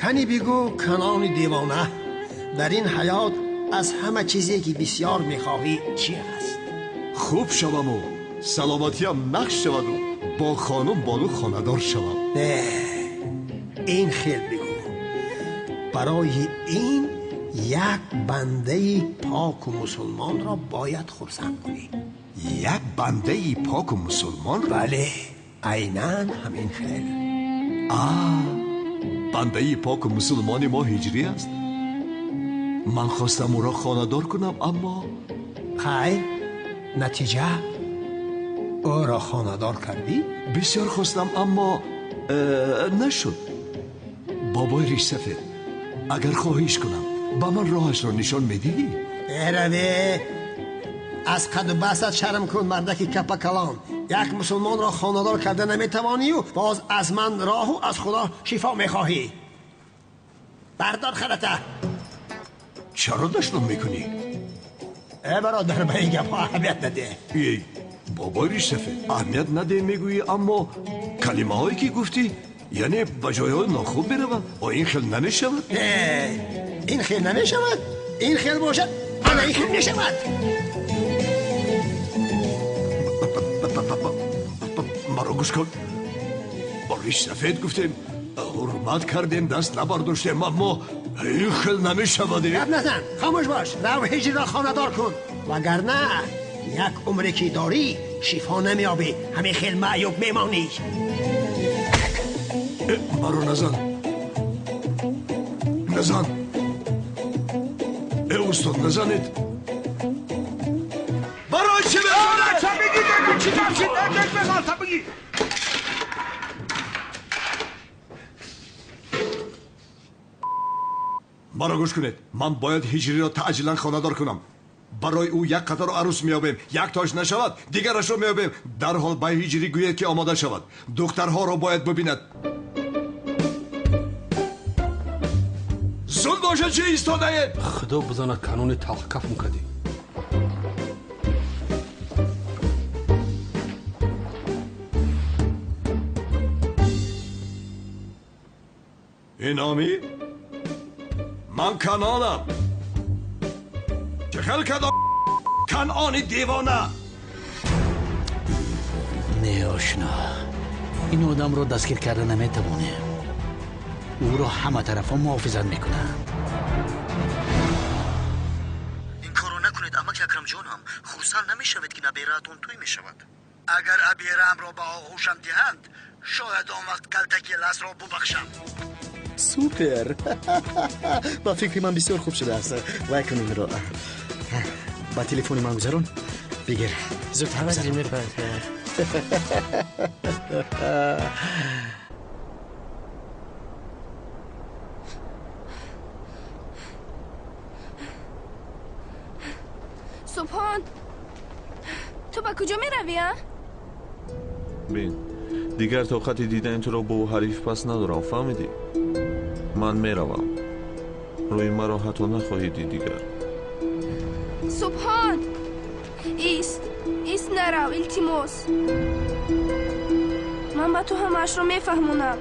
کنی بگو کنان دیوانه، در این حیات از همه چیزی که بسیار میخواهی چی هست؟ خوب شوم و سلامتیم نقش شود و با خانم بانو خاندار شوم. این خیل بگو. برای این یک بنده پاک و مسلمان را باید خرسند کنی. یک بنده پاک و مسلمان را؟ بله، عیناً همین خیل. بنده پاک و مسلمان ما هجری است. من خواستم او را خاندار کنم اما خیر، نتیجه او را خاندار کردی؟ بسیار خواستم اما نشد. بابای ریش سفید، اگر خواهیش کنم با من راهش را نشان میدی؟ روی از قد و بست شرم کن مردک کپا کلان. یک مسلمان را خاندار کرده نمیتوانی و باز از من راه و از خدا شفا میخواهی. بردار خلطه. چرا دشنام میکنی؟ برادر به این گپ ها اهمیت نده. ای بابای ریش سفید، اهمیت نده میگویی اما کلمه هایی که گفتی یعنی به جای های ناخوب میروم و این خیل نمیشود؟ این خیل نمیشود؟ این خیل باشد آنه این خیل میشود. مرا گوش کن. با ریش سفید گفتیم، حرمت کردیم، دست نبرداشتیم اما این خیل نمیشود. گپ نزن، خاموش باش. رو هجری را خاندار کن وگرنه یک عمری که داری شفا نمیابی، همین خیل معیوب میمانی. مرا نزن. استاد نزنید. برای چه بزنید؟ چه بگید؟ چی جمشید؟ بزن تا بگید. مرا گوش کنید. من باید هجری را تعجیلا خاندار کنم. برای او یک قطار عروس میابیم، یک تاش نشود دیگرش رو میابیم. در حال به هجری گوید که آماده شود. دخترها را باید ببیند. زود باشه چه ایستاده اید؟ خدا بزنه قانون توقف میکردی. اینامی؟ من کنانم. چه خیل کدا کنانی دیوانه. نه آشنا، این آدم رو دستگیر کرده نمیتوانه. او را همه طرفا محافظت میکنه. این کارو نکنید امک اکرم جانم. خرسند نمیشود که نبیرتون توی میشود. اگر ابیرم را به آغوشم دهند شاید آن وقت کلتکی لس را ببخشم. سوپر. با فکر من بسیار خوب شده است. وای کنیم را با تلفن من گذارون بگیر. زودتر بزنیم. سبحان، تو با کجا می روی؟ بین دیگر طاقت دیدن تو را با او حریف پس ندارم، فهمیدی؟ من می روم. روی مرا حتی نخواهی دید دیگر. سبحان، ایست نرو التماس. من با تو همش رو می فهمونم.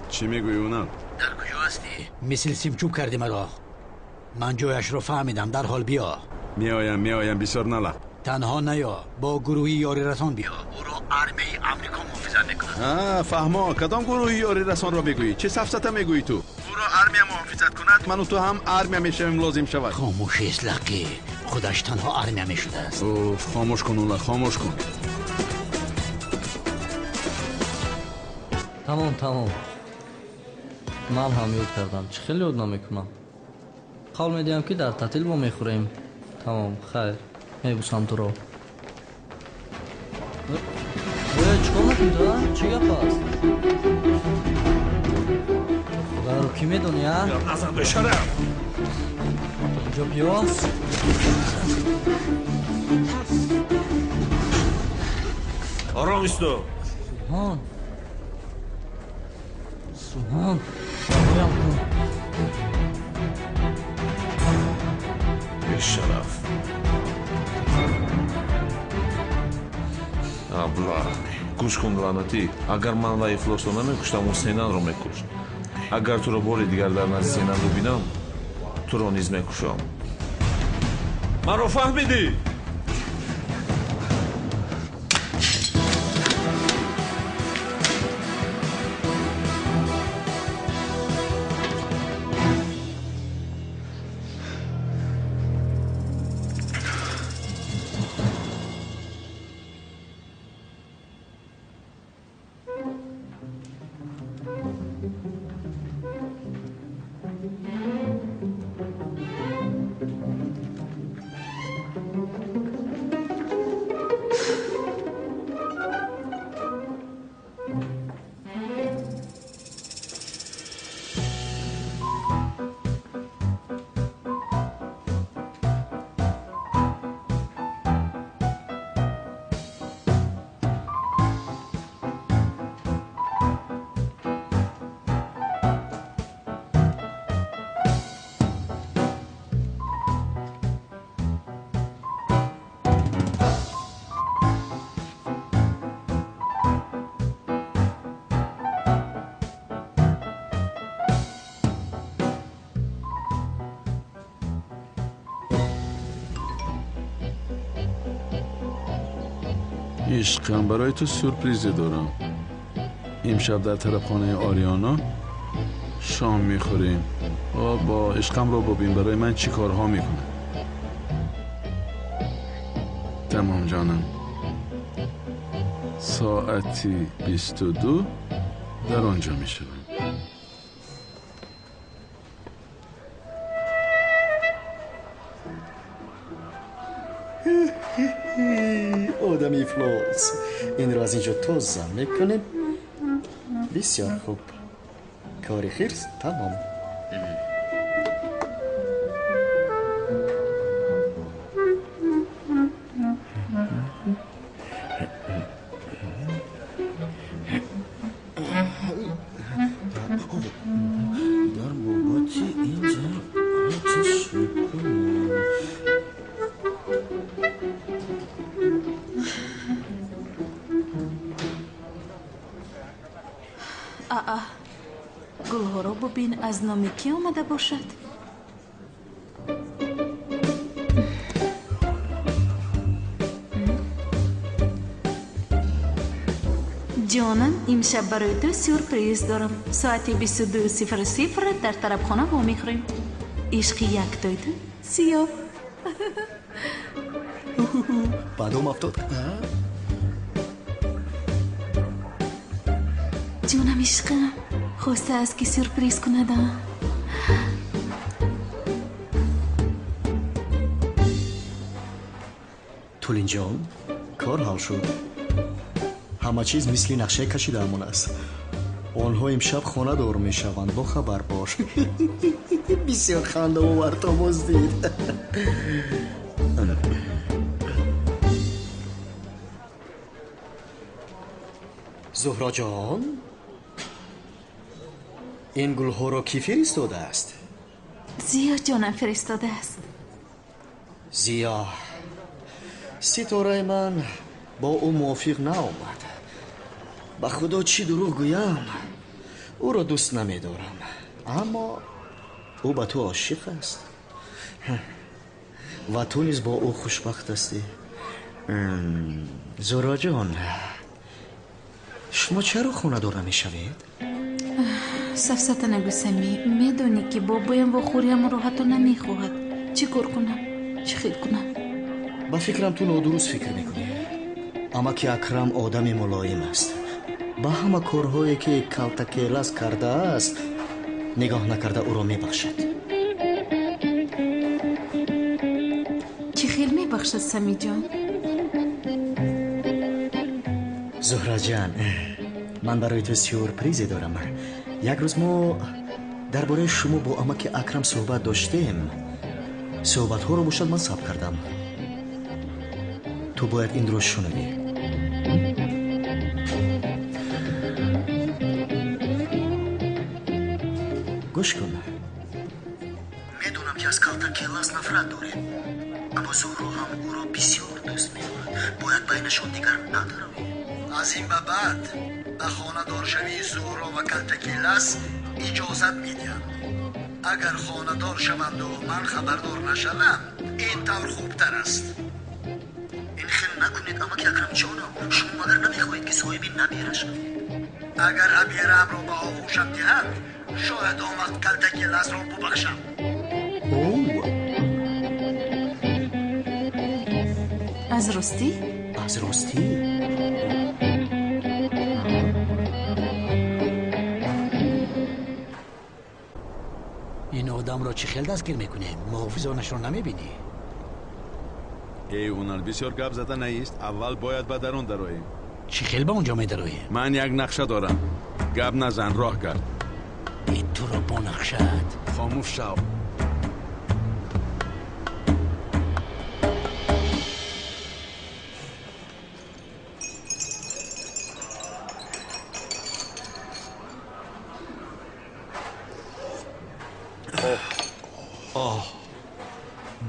چی میگوی اونم؟ در کجا هستی؟ مثل سیم چوب کردی مرا. من جایش رو فهمیدم. در حال بیا. میایم بسیار نلا. تنها نیا، با گروهی یاری رسان بیا. او را آرمی آمریکا محافظت میکنه. فهما کدام گروهی یاری رسان را میگویی؟ چه سفسطه میگویی تو؟ او را آرمی محافظت کند. من و تو هم آرمی میشویم لازم شود. خاموش اسلقی، خودش تنها آرمی میشده است. اوف، خاموش کن اولا، خاموش کن. تمام من هم یاد کردم. چه خیلی یاد نمیکنم. قول میدیم که در تعطیل ما میخوریم. تمام، خیر میبوسم تو رو. چیکار میکنی تو؟ چی گپ است؟ خدا رو کی میدونی ها؟ نزن بشرم. اینجا بیا. Вам исто. Суҳон, сабоям кун. Бешараф. Абла. Гӯш кун лаънатӣ. Агар ман ва ифлосо намекуштам, ӯ Сенанро мекушт. Агар туро бори дигар дар назди Сенан бибинам, туро низ мекушам. Маро фаҳмидӣ? عشقم برای تو سورپریزی دارم. امشب در طرف خانه آریانا شام میخوریم و با عشقم رو ببین برای من چی کارها میکنه. تمام جانم. ساعتی 22 در آنجا میشوم. آدم ایفلاس این رو از اینجا توزن میکنیم. بسیار خوب. کاری خیرست تمام. در بابت اینجا آتش میکنم. гулҳоро бубин аз номи кӣ омада бошад. ҷонам, имшаб барои ту сюрприз дорам. соати 22:00 дар тарабхона вомехӯрем. ишқи яктои ту сиёҳ. бадом афтод. ҷонам ишқам, хостааст ки сюрприз кунадам. тулинҷон, кор ҳал шуд. ҳама чиз мисли нақшаи кашидаамон аст. онҳо имшаб хонадор мешаванд. бохабар бош. бисёр хандаовар томоз дид. зуҳроҷон, ин гулҳоро кӣ фиристодааст? зиё ҷонам фиристодааст. зиё, ситораи ман бо ӯ мувофиқ наомад. ба худо чӣ дурӯғ гӯям, ӯро дӯст намедорам. аммо ӯ ба ту ошиқ аст ва ту низ бо ӯ хушбахт ҳастӣ. зуҳроҷон, шумо чаро хонадор намешавед? сафсата нагӯ Сами. медонӣ ки бобоям вохӯриамро ҳатто намехоҳад. чӣ кор кунам? чӣ хел кунам? ба фикрам ту нодуруст фикр мекунӣ. амаки Акрам одами мулоим аст. ба ҳама корҳое ки калтакелас кардааст нигоҳ накарда ӯро мебахшад. чӣ хел мебахшад Самиҷон? зуҳраҷан, ман барои ту сюрпризе дорам. як рӯз мо дар бораи шумо бо амаки Акрам суҳбат доштем. суҳбатҳоро бошад ман сабт кардам. ту бояд инро шунавӣ. گوش کن. میدونم که از کالتاکیلاس نفرت داره، اما زهرا هم او را بسیار دوست می‌دارد. باید بینشان دیگر نداروی. از این به بعد به خانه دارشوی زهرا و کالتاکیلاس اجازت میدیم. اگر خانه دار شوند و من خبردار نشوم این طور خوبتر است. این خیل نکنید اما که اکرم جانم، شما مگر نمیخواهید که صاحبی نبیره شوید؟ اگر ابیرم را به آغوشم دهند شاید آمد کالتاکیلاس را ببخشم. از راستی؟ از راستی؟ این آدم را چی خیل دستگیر میکنه؟ محافظانش را نمیبینی؟ ای اونال بسیار گپ زده نیست. اول باید به درون درویم. چی خیل به اونجا میدروی؟ من یک نقشه دارم. گپ نزن، راه کرد. این تو را با نقشت خاموش شو.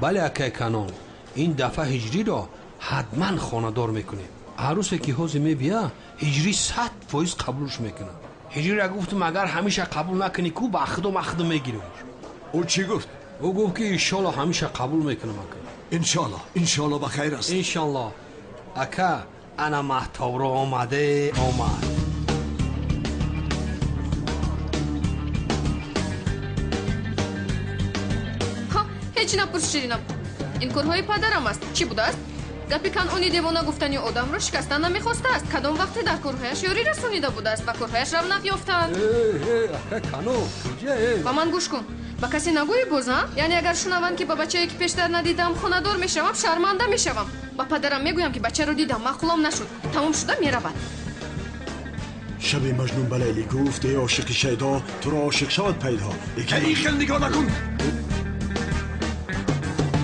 بله اکای کنون، این دفعه هجری را حتما خانه‌دار میکنیم. عروسی که حوزی میبیا هجری 100% قبولش میکنه. هجری را گفتم اگر همیشه قبول نکنی کو با خدو میگیریم. او چی گفت؟ او گفت که انشالله همیشه قبول میکنم اکا. انشالله بخیر است. انشالله. اکا انا محتاب را آمد. هیچ نپرس شیرینم. این کارهای پدرم است. چی بوده است؟ گپی کنونی دیوانه گفتنی آدم را شکستن نمیخواسته است. کدام وقتی در کارهایش یاری رسونیده بوده است و کارهایش رونق یافتند. کانو با من گوش کن. با کسی نگویی بازم؟ یعنی اگر شنوند که با بچه‌ای که پیشتر ندیدم خانه‌دار میشوم شرمنده میشوم. با پدرم میگویم که بچه رو دیدم معقولم نشد. تمام شده میرود. شب مجنون به لیلی گفت ای عاشق شیدا تو را عاشق شود پیدا. این خیل نگاه نکن.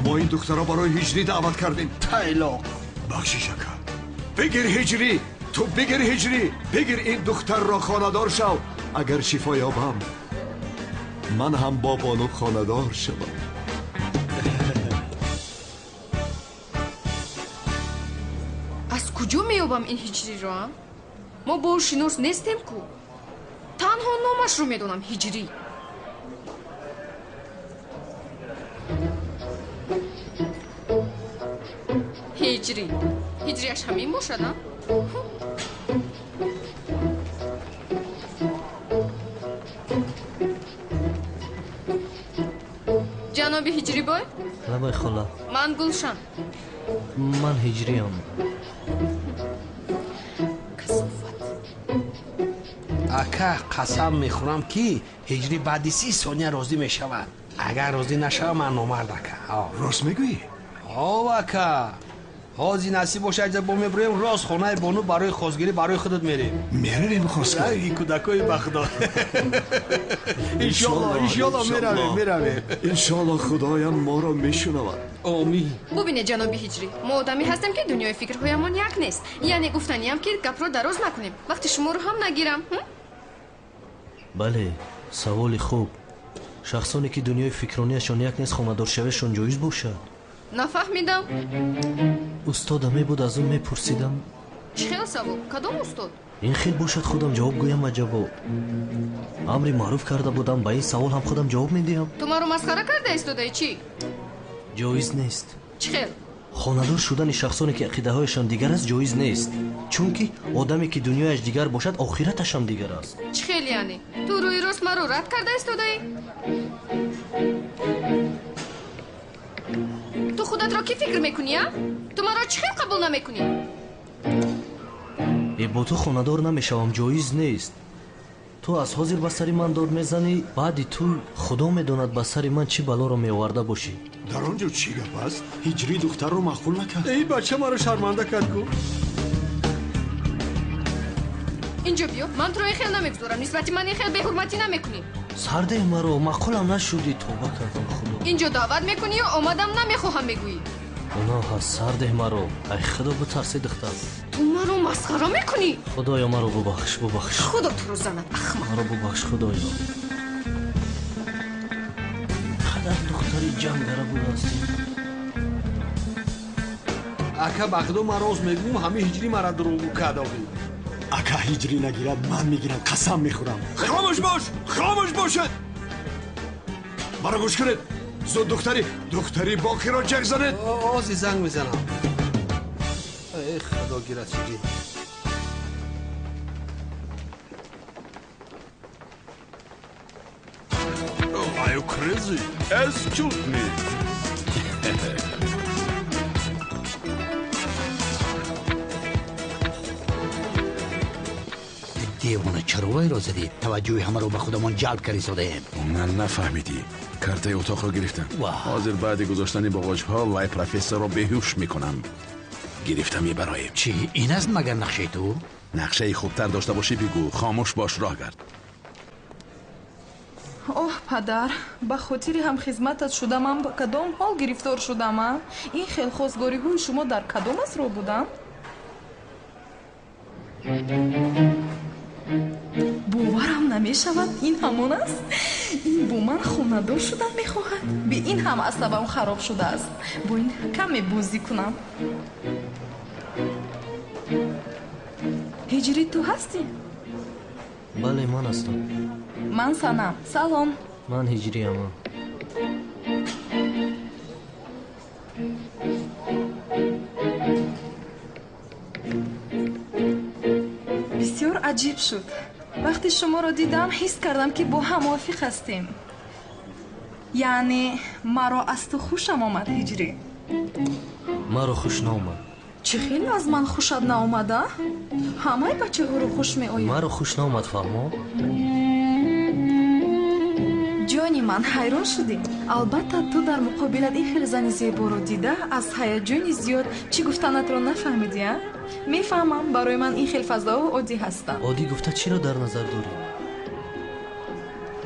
ما این دخترها برای هجری دعوت کردیم. تایلاق بخشیش اکا. بگیر هجری، تو بگیر هجری، بگیر این دختر را خانه‌دار شو. اگر شفا یابم من هم با بانو خانه‌دار شوم. از کجا میابم این هجری را؟ ما با شناس نیستیم کو. تنها نامش رو میدونم هجری. هجریش همین باشد نه؟ جنابی هجری بای؟ لبای خلا. من گلشن. من هجری هم. اکا قسم میخورم که هجری بعد 30 ثانیه راضی میشود. اگر راضی نشود من نامرد اکا. راست میگویی؟ اکا حاضی نصیب باشه اجازه با میبریم راست خانه بانو برای خواستگیری برای خودت میریم. میریم خواستگیری؟ این کودکای بخدا. انشالله میرویم. انشالله خدایم ما را میشنود. آمین. ببینید جنابی هجری، ما آدمی هستیم که دنیای فکرهایمان یک نیست. یعنی گفتنی هم که گپ رو دراز نکنیم. وقتی شما رو هم نگیرم. بله، سوال خوب. شخصانی که دنیای فکرانیشان یک نیست خانه‌دار شویشان جایز باشد؟ نفهمیدم. استادم بود از اون میپرسیدم. چه خیلی سوال؟ کدام استاد؟ این خیلی باشد خودم جواب گویم و جواب. امری معروف کرده بودم به این سوال هم خودم جواب میدیم. تو ما رو مسخره کرده استادای چی؟ جایز نیست. چه خیلی؟ خانه‌دار شدن شخصانی که عقیده هایشان دیگر است جایز نیست. چون که آدمی که دنیایش دیگر باشد آخرتش هم دیگر است. چه خیلی یعنی؟ تو روی راست ما رو رد کرده استادای؟ تو خودت را کی فکر میکنی ها؟ تو ما را چه خیلی قبول نمیکنی؟ ای با تو خانه‌دار نمیشوم جایز نیست. تو از حاضر به سری من داد میزنی بعدی تو خدا میداند به سری من چی بلا را میآورده باشی. در آنجا چی گپ است؟ هجری دختر رو مقبول نکرد. ای بچه ما رو شرمنده کرد کو. اینجا بیا، من تو رو خیلی نمیگذارم. نسبتی من خیلی به حرمتی نمیکنی. سرده مرا مقولم نشدی توبه کردم خدا. اینجا دعوت میکنی یا آمدم نمیخواهم بگویی؟ گناه هست سرده مرا. ای خدا بترسی دختر. تو ما رو مسخره میکنی؟ خدایا مرا ببخش. خدا تو رو زند احمق. مرا ببخش خدایا. духтари ҷангара будастем. ака бақдо мароз мегум ҳами ҳиҷрӣ мара дуругу кадоғи. ака ҳиҷрӣ нагирад ман мегирам, қасам мехӯрам. خاموش باش خاموش باشد مرا گوش کنید زود دختری باقی را جنگ زنید. ози занг мезанам. худо гирад чиги. Are you crazy? Excuse me. دیوانه چرا وای را زدی؟ توجه همه رو به خودمان جلب کردی ساده. نه نفهمیدی. کارت اتاق رو گرفتم. حاضر بعد گذاشتن باغچه ها وای پروفسور رو بهوش میکنم. گرفتم یه برایم. چی؟ این است مگر نقشه تو؟ نقشه خوبتر داشته باشی بگو. خاموش باش راه گرد. اوه падар, ба хотири ҳамхизматат шуда ман ба кадом ҳол гирифтор шудам? Ин хелхозгориҳои шумо дар кадом асро буданд? боварам намешавад ин ҳамон аст. ин бо ман хонадор шудан мехоҳад. бе ин ҳам асабам хароб шудааст. бо ин каме бозӣ кунам. ҳиҷрӣ ту ҳастӣ? бале ман ҳастам. ман санам. салом. ман ҳиҷриамам. бисёр аҷиб шуд. вақте шуморо дидам ҳис кардам ки бо ҳам мувофиқ ҳастем. яъне маро аз ту хушам омад ҳиҷрӣ. маро хуш наомад. чӣ хеле аз ман хушат наомада? ҳамаи бачаҳоро хуш меояд. маро хуш наомад фаҳмо? ҷони ман ҳайрон шудӣ. албатта ту дар муқобилат ин хеле зани зеборо дида аз ҳаяҷони зиёд чӣ гуфтанатро нафаҳмидӣ? мефаҳмам барои ман ин хел фазаҳо оддӣ ҳастанд. оддӣ гуфта чиро дар назар дорӣ?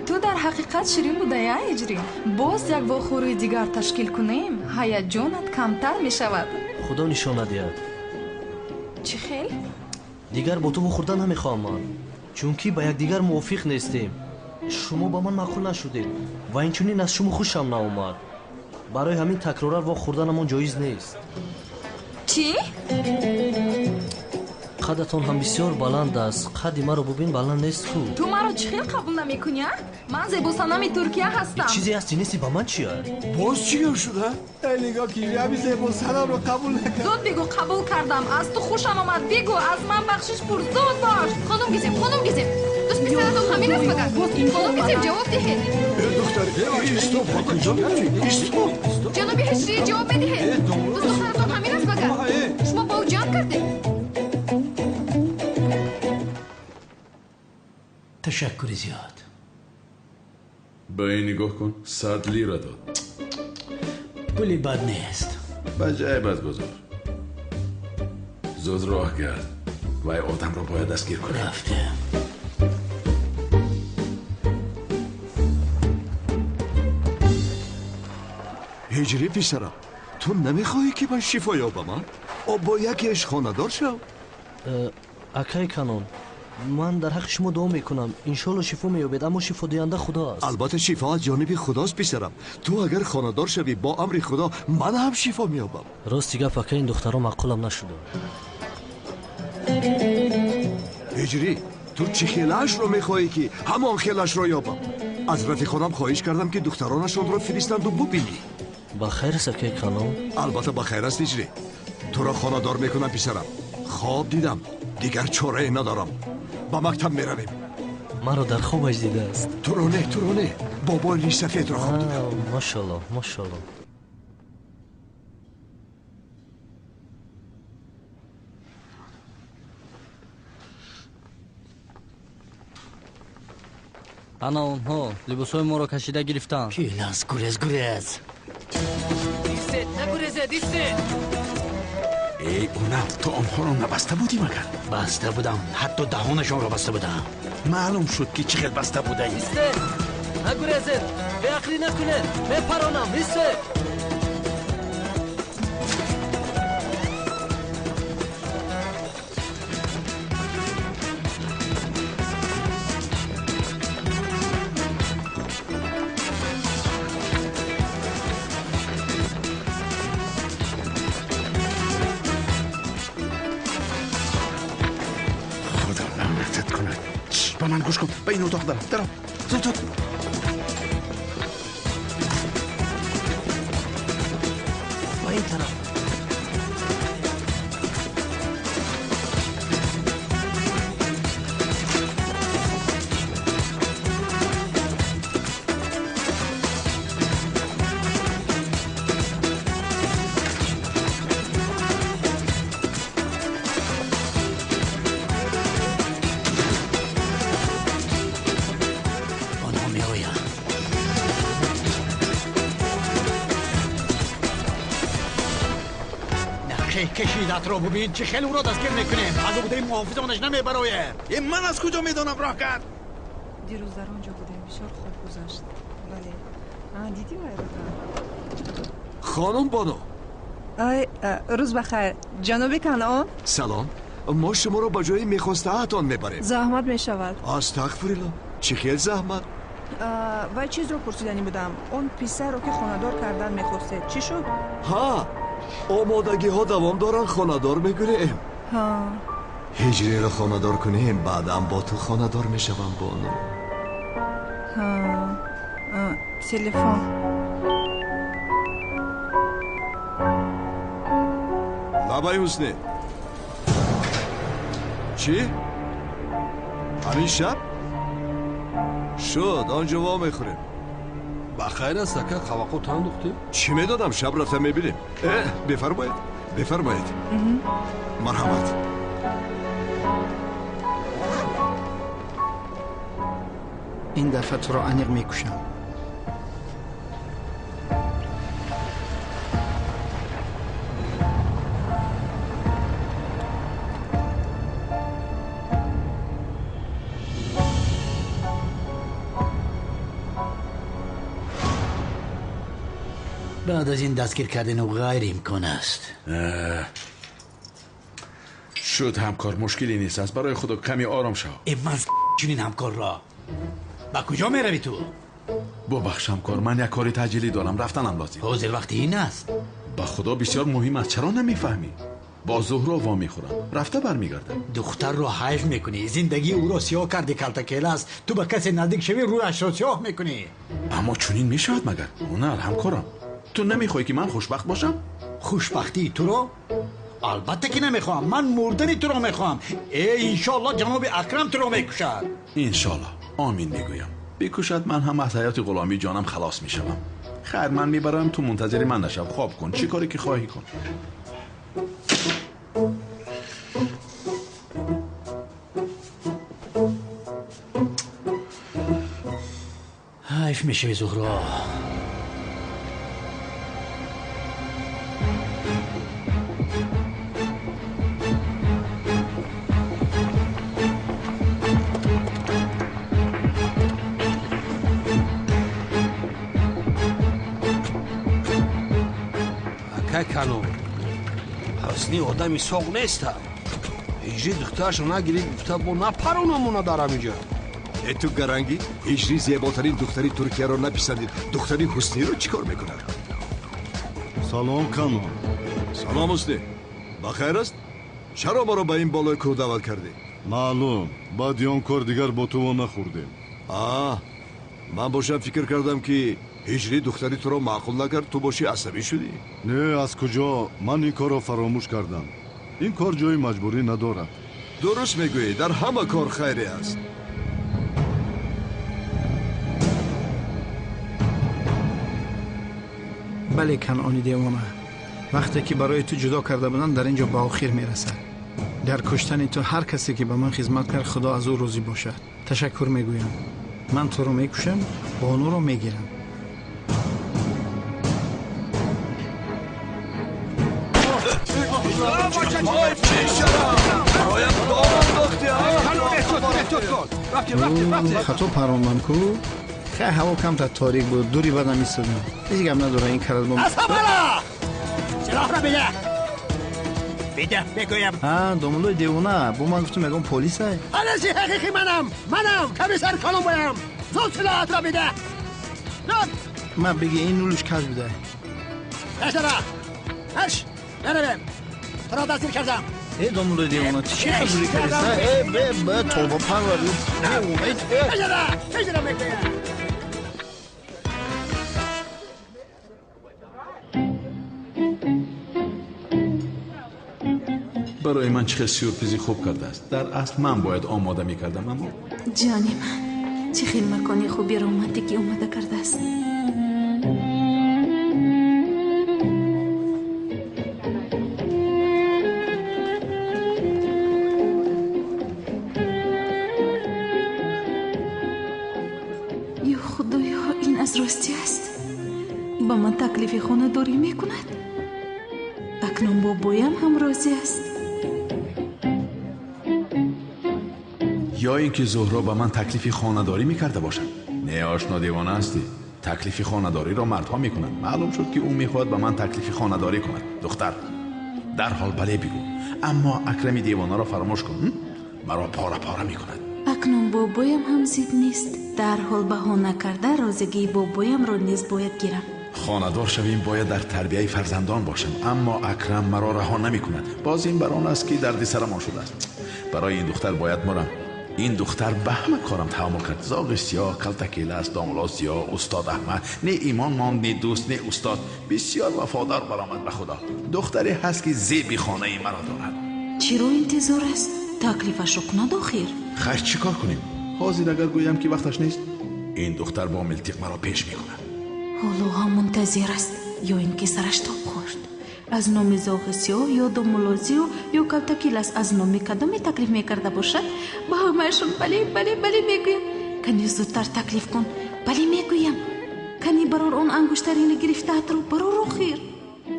ту дар ҳақиқат ширин будая ҳиҷрӣ. боз як вохӯрии дигар ташкил кунем ҳаяҷонат камтар мешавад. худо нишон надиҳад. чӣ хел? дигар бо ту вохӯрда намехоҳам ман, чунки ба якдигар мувофиқ нестем. шумо ба ман маъқул нашудед ва инчунин аз шумо хушам наомад. барои ҳамин такрора вохӯрданамон ҷоиз нест. чӣ? қадатон ҳам бисёр баланд аст. қадди маро бубин баланд нест ку. ту маро чӣ хел қабул намекунӣ? ман зебосанами туркия ҳастам. чизе ҳасти нести ба ман чия? боз чӣ гап шуда? нигоҳ ки ҳами зебосанамро қабул накард. зуд бигӯ қабул кардам. аз ту хушам омад. бигӯ аз ман бахшиш пур. зуд бош. хонум гизем дӯст писаратон ҳамин аст магар? хонум гизем ҷавоб диҳед. духтар истоп ба куҷо меравӣ? истоп. ҷаноби ҳиҷрӣ ҷавоб медиҳед. дӯст духтаратон ҳамин аст магар? шумо ба ӯ ҷамъ кардед? تشکری زیاد. به این نگاه کن. 100 لیره داد. پولی بد نیست. به جای بد گذار. زود راه گرد. و این آدم را باید دستگیر کنیم. رفته. ҳиҷрӣ писарам, ту намехоҳӣ ки ман шифо ёбам? бо якеш хонадор шав? акай канон, ман дар ҳаққи шумо дуо мекунам. иншоалло шифо меёбед, аммо шифодиҳанда худо аст. албатта шифо аз ҷониби худост писарам. ту агар хонадор шавӣ бо амри худо, ман ҳам шифо меёбам. рости гап акай, ин духтаро маъқулам нашуда. ҳиҷрӣ, ту чӣ хелаашро мехоҳӣ ки ҳамон хелашро ёбам? аз рафиқонам хоҳиш кардам ки духтаронашонро фиристанду бубинӣ. ба хайр аст акай канон? албатта ба хайр аст ҳиҷрӣ. туро хонадор мекунам писарам. хоб дидам, дигар чорае надорам. ба мактаб меравем. маро дар хобаш дидааст? туро не, бобои рисафедро хоб дидам. машалло, машалло. ана онҳо либосҳои моро кашида гирифтанд. Пилас, гурез. ای اونم تو آنها رو نبسته بودی مگر؟ بسته بودم. حتی دهانشون رو بسته بودم. معلوم شد که چقدر بسته بوده ای. نگریزید. به عقلی نکنید. میپرانم. ایسته. به من گوش کن. به این اتاق درم. زود. با این طرف. کشیدت رو ببین چه خیلی او را دستگیر میکنیم. از او بوده محافظانش نمیبرایم. این من از کجا میدونم راه کرد؟ دیروز در آنجا بودیم، بسیار خوب گذشت. بله دیدی خانم بانو. روز بخیر جناب کنعان. سلام. ما شما رو به جای میخواسته هاتون میبریم. زحمت میشود. استغفرالله. چه خیلی زحمت. و چیز رو پرسیدنی بودم. اون پسر رو که خانه‌دار کردن میخواسته چی شد؟ ها آمادگی ها دوام دارن خانه‌دار میگیریم. ها هجری رو خانه‌دار کنیم بعدم با تو خانه‌دار میشوم بانو. ها تلفن. لبای حسنی چی؟ همین شب؟ شد آنجا وا میخوریم. بخیر است که قواقو تندوختی؟ چی میدادم شب رفتم میبینیم. بفرمایید مرحمت. این دفعه تو را عمیق میکشم. بعد از این دستگیر کردن او غیر امکان است. شد همکار مشکلی نیست. از برای خدا کمی آرام شو. من چنین همکار را با کجا میروی تو؟ ببخش همکار من یک کاری تجلی دارم رفتنم لازم. حاضر وقتی این است. با خدا بسیار مهم است. چرا نمیفهمی؟ با زهرا وا میخورم رفته برمیگردم. دختر رو حیف میکنی. زندگی او را سیاه کردی کلتکیل است. تو به کسی نزدیک شوی رویش را سیاه میکنی. اما چنین میشود مگر؟ هنر همکارم تو نمیخوای که من خوشبخت باشم؟ خوشبختی تو رو؟ البته که نمیخوام. من مردن تو رو میخوام. انشالله جناب اکرم تو رو میکشد. انشالله آمین میگویم. بکشد من هم از حیات غلامی جانم خلاص میشوم. خیر من میبرم تو منتظر من نشو. خواب کن چی کاری که خواهی کن. حیف میشه زهرا. کنم حسنی آدمی سوق نیست. هجری دخترش نگیرید گفته با نپرونمونه دارم اینجا. تو گرنگی هجری زیباترین دختری ترکیه رو نپسندید. دختری حسنی رو چیکار میکنه؟ سلام کنم. سلام حسنی بخیر است؟ چرا ما رو به این بالای کوه دعوت کردی؟ معلوم بعد آن کار دیگر با تو نخوردیم. من باشم فکر کردم که هجری دختری تو رو معقول نکرد تو باشی عصبی شدی. نه از کجا من این کار را فراموش کردم. این کار جای مجبوری ندارد. درست میگویی در همه کار خیری است. بله کنعانی دیوانه وقتی که برای تو جدا کرده بودن در اینجا به آخر میرسد. در کشتن تو هر کسی که به من خدمت کرد خدا از او راضی باشد. تشکر میگویم. من تو رو میکشم بانو رو میگیرم. خطا پرامدم کو خیلی هوا کم تا تاریک بود دوری بدم ایستادم. هیچ گم نداره این کرد بام. اصابالا سلاح را بده بگویم. داملوی دیوانه با من گفتم میگم پلیسه. پلیسی حقیقی منم کمیسر کلمبویم. زود سلاحت را بده. زود من بگی این نولش کج بوده. هش نرویم تو را دستگیر کردم. ای دامولای دیوانه چی خبری کردی؟ ای به توبه پروری برای من چه سورپرایزی خوب کرده است. در اصل من باید آماده می‌کردم اما جانی من چه خیلی مکانی خوبی رومانتیکی اومده کرده است. یا خدایا این از راستی است. با من تکلیف خانه داری میکند. اکنون با بویم هم راضی است. یا اینکه زهرا به من تکلیف خانه‌داری میکرده باشد. نه آشنا دیوانه هستی. تکلیف خانه‌داری را مردها میکنند. معلوم شد که او میخواد به من تکلیف خانه‌داری کند. دختر در حال بله بگو. اما اکرمی دیوانه را فراموش کن. مرا پاره پاره میکند. اکنون با بویم هم زید نیست. در حال بهانه کرده رازگی با بویم را نیز باید گیرم. خانه‌دار شویم باید در تربیه فرزندان باشم، اما اکرم مرا رها نمی‌کند. باز این بران است که دردی سرمان شده است. برای این دختر باید مرم. این دختر به همه کارم تحمل کرد. زاغ سیاه، کلتکیل است، داملا سیاه، استاد احمد، نه ایمان ماند، نه دوست، نه استاد. بسیار وفادار برآمد به خدا. دختری هست که زیبی خانه ای مرا دارد. چرا انتظار است؟ تکلیفش رو کند آخر. خیر چیکار کنیم؟ حاضر اگر گویم که وقتش نیست، این دختر با ملتیق مرا پیش می‌کند. حالا هم منتظر است یا اینکه سرش تاب خورد. از نام زاغ سیاه یا دامولازی یا کلتکیل است. از نام کدامی تکلیف میکرده باشد با همهشون بله بله بله میگویم. کنی زودتر تکلیف کن. بله میگویم. کنی برار اون انگشترین گرفته رو برار آخر.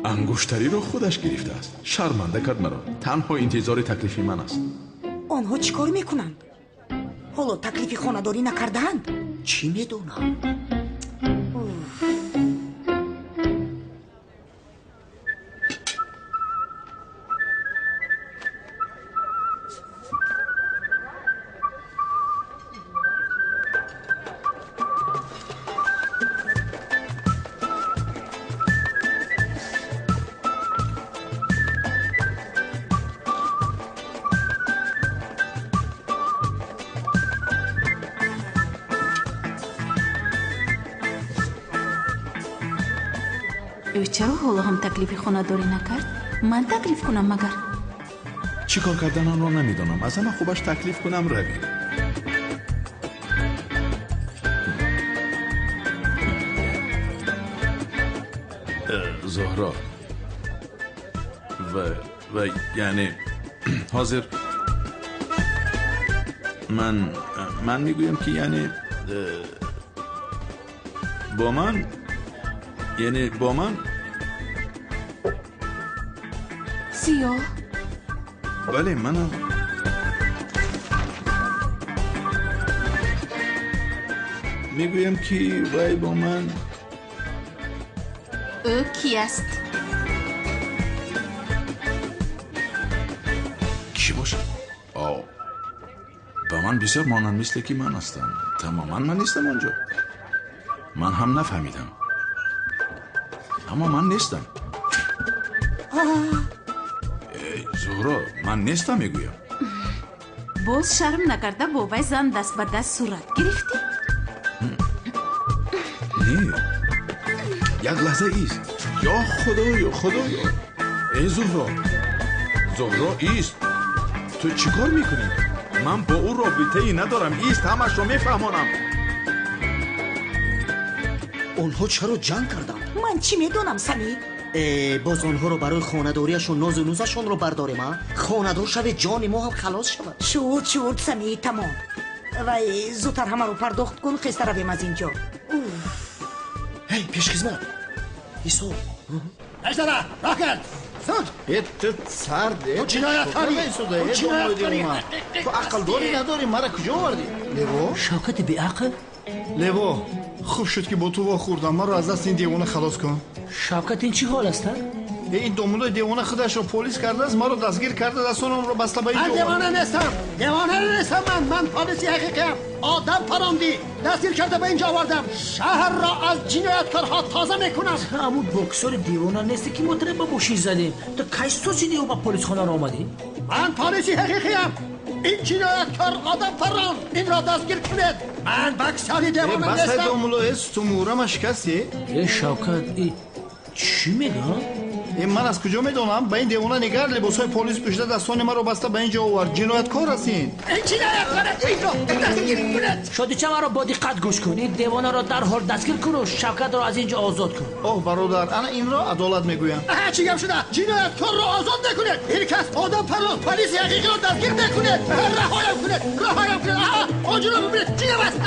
انگشتری رو خودش گرفته است. شرمنده کرد مرا. تنها انتظار تکلیف من است. آنها چیکار میکنند؟ حالا تکلیف خانه‌داری نکردند؟ چی میدونم؟ او چرا حالا هم تکلیف خانه داری نکرد؟ من تکلیف کنم مگر؟ چی کار کردن آن را نمیدانم. از همه خوبش تکلیف کنم رویم. زهرا و یعنی حاضر من میگویم که یعنی با من یعنی با من سیاه بله منم میگویم که وای با من او کی است؟ کی باشه؟ با من بسیار مانند مثل که من هستم. تماما من نیستم آنجا. من هم نفهمیدم اما من نیستم. زهرا من نیستم میگویم. باز شرم نکرده با وی زن دست به دست صورت گرفتی؟ نه یک لحظه ایست. یا خدایا ای زهرا ایست. تو چیکار میکنی؟ من با او رابطه ای ندارم. ایست همش رو میفهمانم. اونها چرا جنگ کردن؟ من چی میدونم سمی؟ باز آنها رو برای خانه‌داریشون ناز و نوزشون رو برداریم ها؟ خانه‌دار شوه جان ما هم خلاص شود. شد سمی تمام. وای زودتر همه رو پرداخت کن خسته رویم از اینجا. هی پیش خدمت ایسو اشتره راه کرد زود تو سرده تو جنایت کاری تو عقل داری نداری مرا کجا وردی؟ لیو شوکت بی عقل؟ لیو خوب شد که با تو وا خوردم. من رو از دست این دیوانه خلاص کن. شوکت این چی حال است؟ این دومولای دیوانه خودش رو پلیس کرده است. ما رو دستگیر کرده دستانم رو بسته به این دیوانه نیستم من پلیسی حقیقیم. آدم پراندی دستگیر کرده به اینجا آوردم. شهر را از جنایتکارها تازه میکنم. همون بکسور دیوانه نیستی که مطرب با بوشی زدیم. تو کیس تو چی دیو با پلیس خانه رو آمدی؟ من پالیسی حقیقیم. این جنایتکار آدم فران این را دستگیر کنید. من بکساری دیوانم بس نیستم. دوملو است تو مورم شکستی؟ شوکت چی میگه؟ من از کجا میدونم؟ به این دیوانه نگر لباسای پلیس پوشیده دستان ما رو بسته به اینجا آورد. جنایتکار هستین. این جنایتکار این را دستگیر کنید. شادیچه مرا با دقت گوش کن. این دیوانه را در حال دستگیر کن و شوکت را از اینجا آزاد کن. اوه برادر انا این را عدالت میگویم. چی گم شده؟ جنایتکار را آزاد نکنید. این کس آدم فران پلیس حقیقی را دستگیر نکنید. رهایم کنید. آنجا رو ببینید. چی گم است؟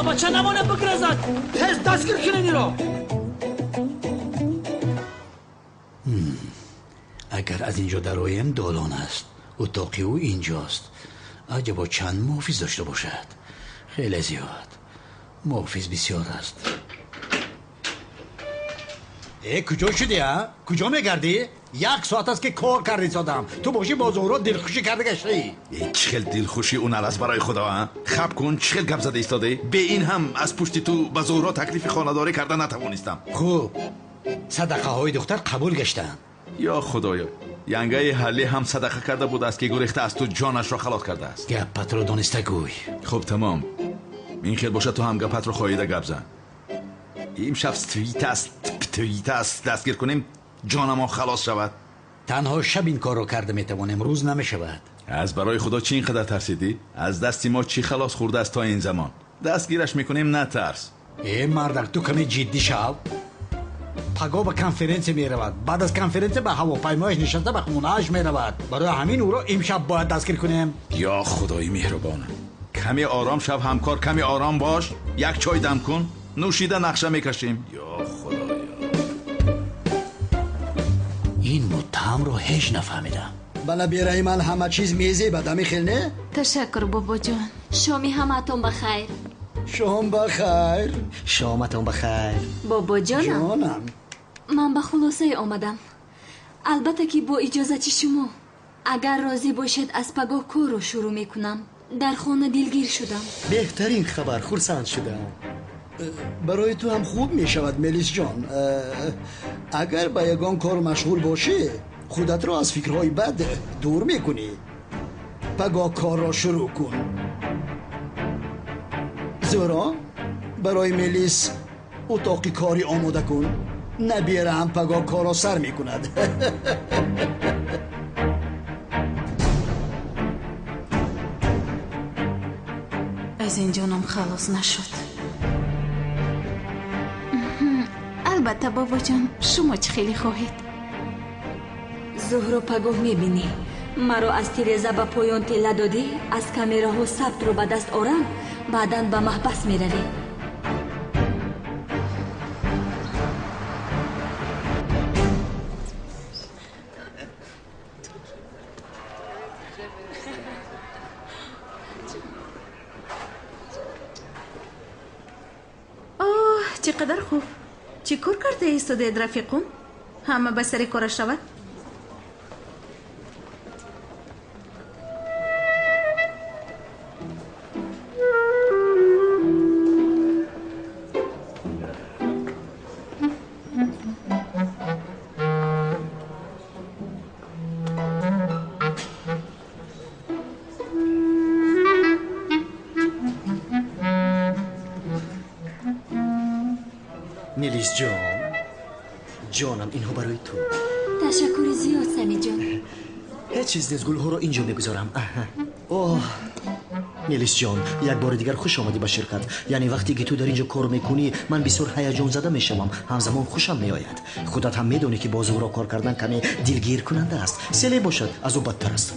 بچه نمانه بگرزد. تست دستگیر کنید این را. اگر از اینجا درآیم دالان است. اتاقی او اینجاست. عجبا چند محافظ داشته باشد. خیلی زیاد. محافظ بسیار است. کجا شدی ها؟ کجا میگردی؟ 1 ساعت است که کار کردی زدم. تو باشی با زهرا دلخوشی کرده گشتی. چخل دلخوشی اون است برای خدا ها؟ خب کن چخل گپ زده ایستاده. به این هم از پشت تو با زهرا تکلیف خانه‌داری کردن نتوانستم. خوب صدقه های دختر قبول گشتن. یا خدایا ینگه حلی هم صدقه کرده بود است که گریخته از تو جانش را خلاص کرده است. گپت رو دانسته گوی. خب تمام. این خیلی باشه تو هم گپت رو خواهیده گپ زن. امشب توییت است دستگیر کنیم جانم خلاص شود. تنها شب این کار رو کرده میتوانم روز نمیشود. از برای خدا چی اینقدر ترسیدی؟ از دستی ما چی خلاص خورده است تا این زمان؟ دستگیرش میکنیم نترس. مردک تو کمی جدی شو. پگاه به کنفرانس میرود. بعد از کنفرانس به هواپیمایش نشسته به خونه‌اش میرود. برای همین او را امشب باید دستگیر کنیم. یا خدای مهربان. کمی آرام شب همکار کمی آرام باش. یک چای دم کن. نوشیده نقشه میکشیم. یا خدایا. این متهم رو هیچ نفهمیدم. بله بیرای من همه چیز میزی بدمی خیل نه؟ تشکر بابا جان. شامی همتون بخیر. شام بخیر. شامتون بخیر. بابا جانم. من به خلاصه آمدم. البته که با اجازه شما اگر راضی باشید از پگاه کار رو شروع میکنم. در خانه دلگیر شدم. بهترین خبر خرسند شدم. برای تو هم خوب می شود ملیس جان. اگر به یگان کار مشغول باشی خودت را از فکرهای بد دور میکنی. پگاه کار را شروع کن. زورا برای ملیس اتاقی کاری آماده کن. نبیره هم پگاه کار را سر میکند. از این جانم خلاص نشد. البته بابا جان شما چه خیلی خواهید. زهرا پگاه میبینی مرا از تیرزه به پایان تله دادی. از کامیراها ثبت رو به دست آرم بعداً به محبس میروی. چقدر خوب. چی کار کرده ایستاده رفیقون؟ همه به سر کار شود؟ نیلیس جانم اینها برای تو. تشکر زیاد سمی جان. هیچ چیز نیست. گلها رو اینجا میگذارم. اوه نیلیس جان یک بار دیگر خوش آمدی به شرکت. یعنی وقتی که تو در اینجا کار میکنی من بسیار هیجان زده میشم. همزمان خوشم میآید. خودت هم میدونی که با زهرا کار کردن کمی دلگیر کننده است. سلی باشد از او بدتر است.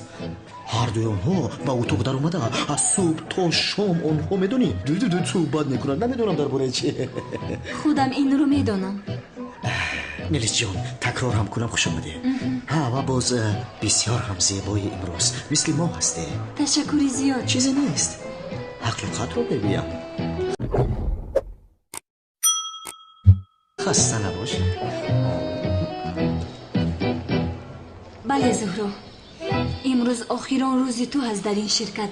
هر دوی آنها با اتاق در اومده. از صبح تا شام آنها میدونی دو صحبت میکنن. نمیدونم درباره چی. خودم این رو میدونم. نیلیس جان تکرار هم کنم خوش آمدی. و باز بسیار هم زیبای امروز مثل ما هستی. تشکری زیاد. چیزی نیست. حقیقت رو بگویم. خسته نباش. بله زهرا امروز آخرین روز تو هست در این شرکت.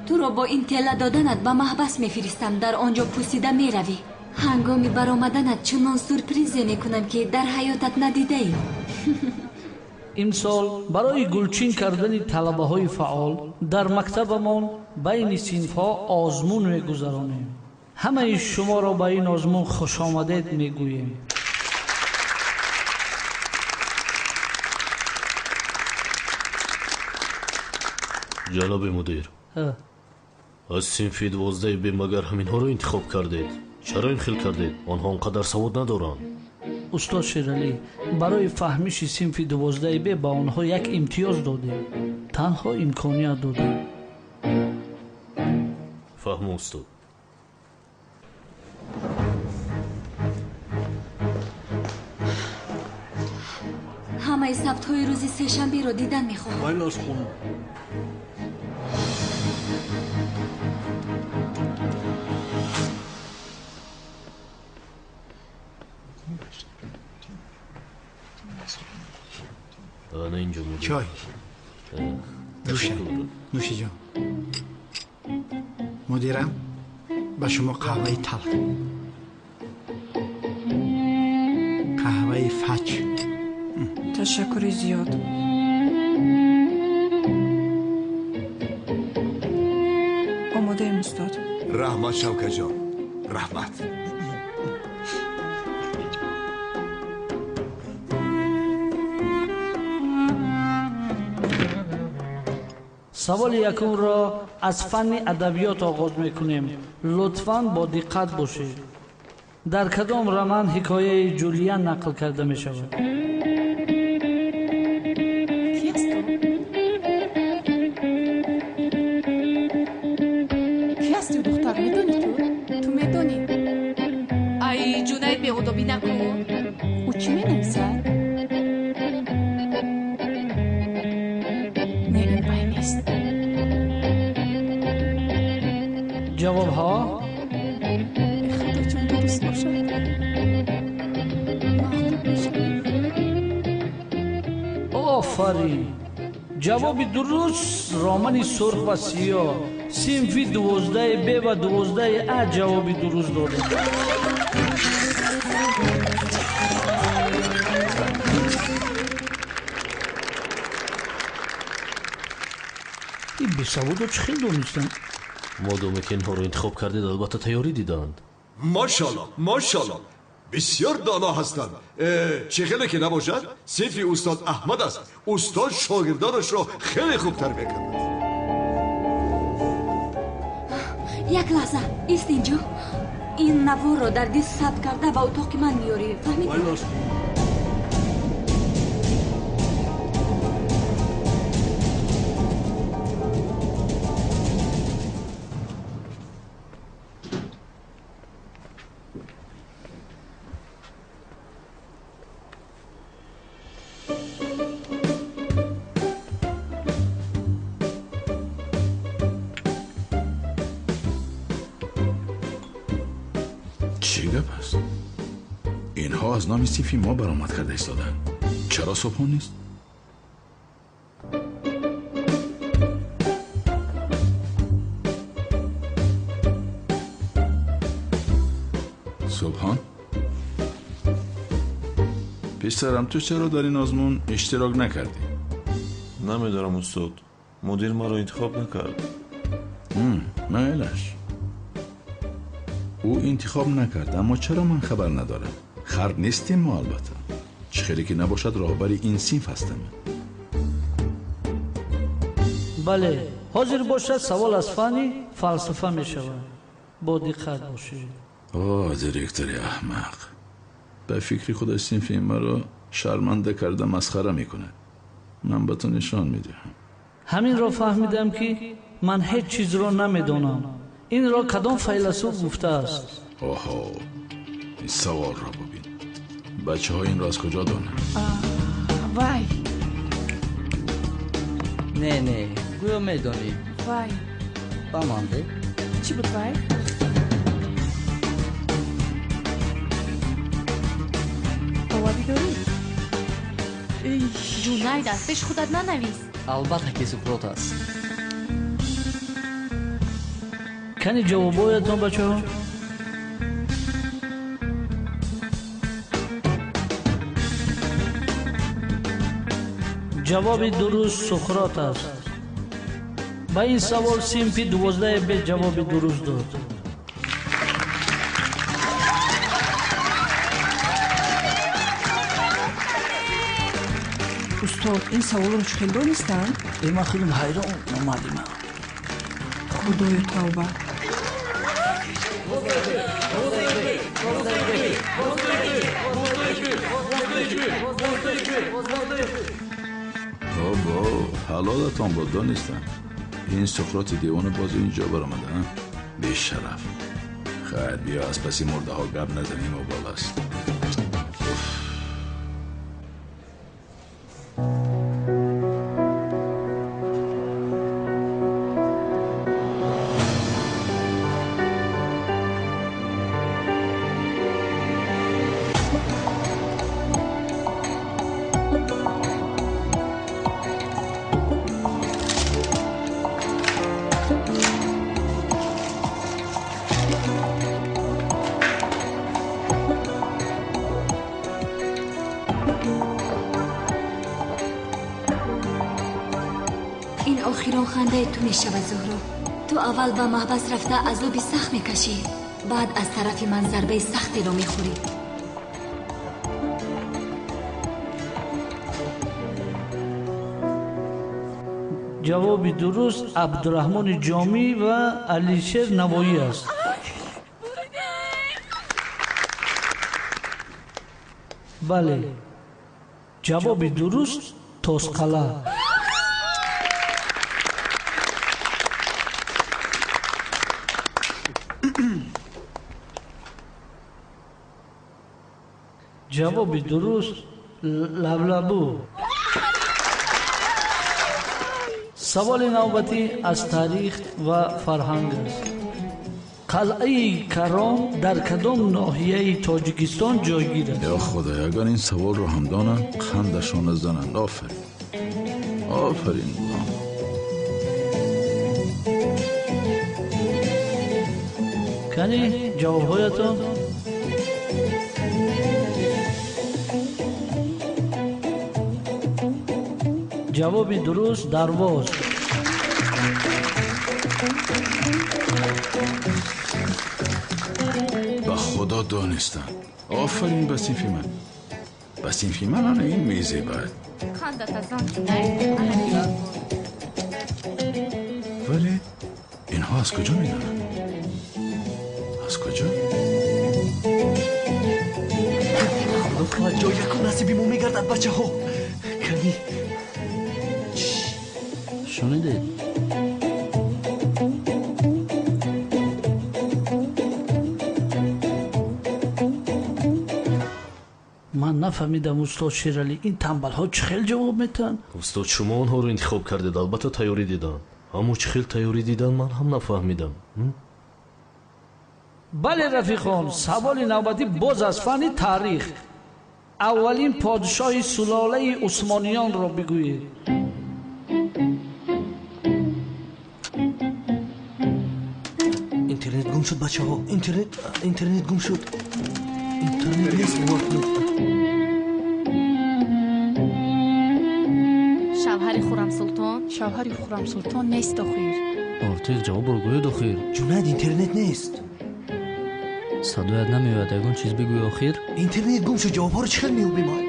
تو را با این تله دادنت به محبس میفرستم. در آنجا پوسیده میروی. هنگامی برآمدنت چنان سورپریز میکنم که در حیاتت ندیده ای. имсол барои гулчин кардани талабаҳои фаъол дар мактабамон байни синфҳо озмун мегузаронем. ҳамаи шуморо ба ин озмун хушомадед мегӯем. ҷаноби мудир, аз синфи 12 Б магар ҳаминҳоро интихоб кардед? чаро ин хел кардед? онҳо он қадар савод надоранд. устод шералӣ, барои фаҳмиши синфи 12 Б ба онҳо як имтиёз додем. танҳо имконият додем. фаҳмо устод. ҳамаи сабтҳои рӯзи сешанберо дидан мехоҳам. байлаш хун. ана инҷо мудир. чой. нӯши ҷон. мудирам ба шумо қаҳваи талх, қаҳваи фач. ташаккури зиёд. омодаем устод. раҳмат шавкатҷон, раҳмат. саволи якумро аз фанни адабиёт оғоз мекунем. лутфан бо диққат бошед. дар кадом роман ҳикояи ҷулия нақл карда мешавад? ки ҳасти духтар, медонӣ ту медонӣ? ай ҷунайд беодобӣ накун. ӯ чӣ менависад? не, ин бай нест. ҷавобҳо? худочон дуруст бошад. офарин. ҷавоби дуруст романи сурх ва сиёҳ синфи 12 Б ва 12 А ҷавоби дуруст дода. ин бесаводо чӣ хел донистанд? модоме ки инҳоро интихоб кардед албатта тайёрӣ дидаанд. машалло, машалло, бисёр доно ҳастанд. чӣ хеле ки набошад, синфи устод аҳмад аст. устод шогирдонашро хеле хуб тарбия кард. як лаҳза истин ҷо. ин наворро дар дист сабт карда ба утоқи ман миёрӣ, фаҳмидӣ? چی گپ است؟ اینها از نام سیفی ما برآمد کرده ایستادند. چرا صبحان نیست؟ صبحان؟ پسرم تو چرا در این آزمون اشتراک نکردی؟ نمیدارم استاد. مدیر ما رو انتخاب نکرد. میلش او انتخاب نکرد، اما چرا من خبر ندارم؟ خر نیستیم ما البته. چه خیلی که نباشد راهبر این صنف هستم. بله، حاضر باشد سوال از فنی فلسفه می شود. با دقت باشید. اوه دیرکتری احمق. به فکر خود صنف ما رو شرمنده کرده مسخره میکنه. من به تو نشان میدهم. همین را فهمیدم که من هیچ چیز را نمیدانم. این را کدام فیلسوف گفته است؟ اوه، این سوال را ببین. بچه ها این را از کجا دانند؟ وای نه گویا میدانی. وای بمانده چی بود وای؟ باوری داری؟ جونای دستش خودت ننویس. البته که سقراط است. کنی جوابایتان بچه ها؟ ҷавоби дуруст суқрот аст. ба ин савол синфи 12 бе ҷавоби дуруст дод. устод, ин саволро чӣ хел донистанд? Ман хеле ҳайрон омадим. Худоё тавба. بابا حلالتان با دانستم این سقراط دیوان باز اینجا برآمده ها به شرف. خیر بیا از پسی مرده ها گپ نزنیم و بالاست. این آخرین خنده تو میشود زهرا. تو اول با محبس رفته عذابی سخت میکشی، بعد از طرف من ضربه سختی رو میخوری. ҷавоби дуруст абдурахмони ҷомӣ ва алишер навоӣ аст. бале, ҷавоби дуруст тосқала. ҷавоби дуруст лаблабу. саволи навбатӣ аз таърих ва фарҳанг аст. қалъаи Карон дар кадом ноҳияи Тоҷикистон ҷойгир аст? یا خدای اگر این سوال رو هم دانند خندشان زنند. آفرین آفرین. کانی ҷавобҳоятон. ҷавоби дуруст дарвоз. به خدا دانستم. آفرین به صنفی من. به صنفی من آن این میزه باید. ولی اینها از کجا میدونن؟ از کجا؟ خدا توجه یکم نصیبی مو میگردد بچه ها. کنی شنیدید؟ من نفهمیدم استاد شیرالی این تنبل ها چه خیلی جواب میتن؟ استاد شما آنها رو انتخاب کردید، البته تیاری دیدن. اما چه خیلی تیاری دیدن من هم نفهمیدم. بله رفیقان، سوال نوبتی باز از فن تاریخ. اولین پادشاه سلاله عثمانیان را بگویید. اینترنت گم شد بچه ها. اینترنت گم شد. اینترنت نیست. شوهر خرمسلطان؟ شوهر خرمسلطان نیست آخیر. артиқ ҷавоб гӯед охир. جنید اینترنت نیست. صدایت نمیاد. یگان چیز بگوی آخیر. اینترنت گم شد. جوابها رو چه خیلی میوبیم های؟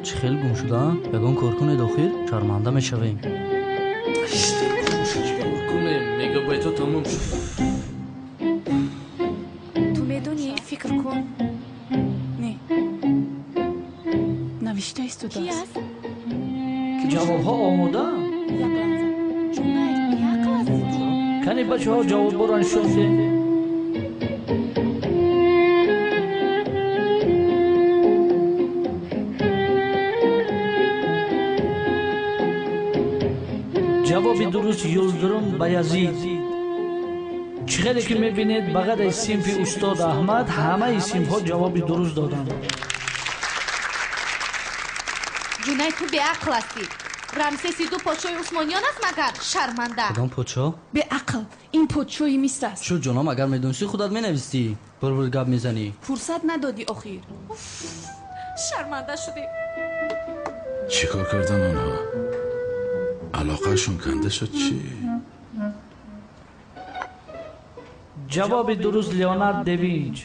چه خیلی گم شده؟ یگان کار کنید آخیر. شرمنده میشویم. کنیم مگابایت ها تمام شد. تو میدونی فکر کن. نه نوشته است تو دست. جواب ها آماده. کنی بچه ها جواب بران شده. جوابی درست یلدرم بایزید. چخیلی که میبینید بغد از سیمفی استاد احمد همه سیمف ها جوابی درست دادن. جونای تو به عقل هستی. رمسیس دو پادشاه عثمانیان است مگر؟ شرمنده. کدام پادشاه؟ به عقل این پادشاهی میست است. شو جنام اگر میدونستی خودت مینویستی. برو گپ میزنی. فرصت ندادی آخیر. شرمنده شدی. چیکار کردن آنها؟ علاقهشون کنده شد چی؟ جواب درست لیونارد دوینچ.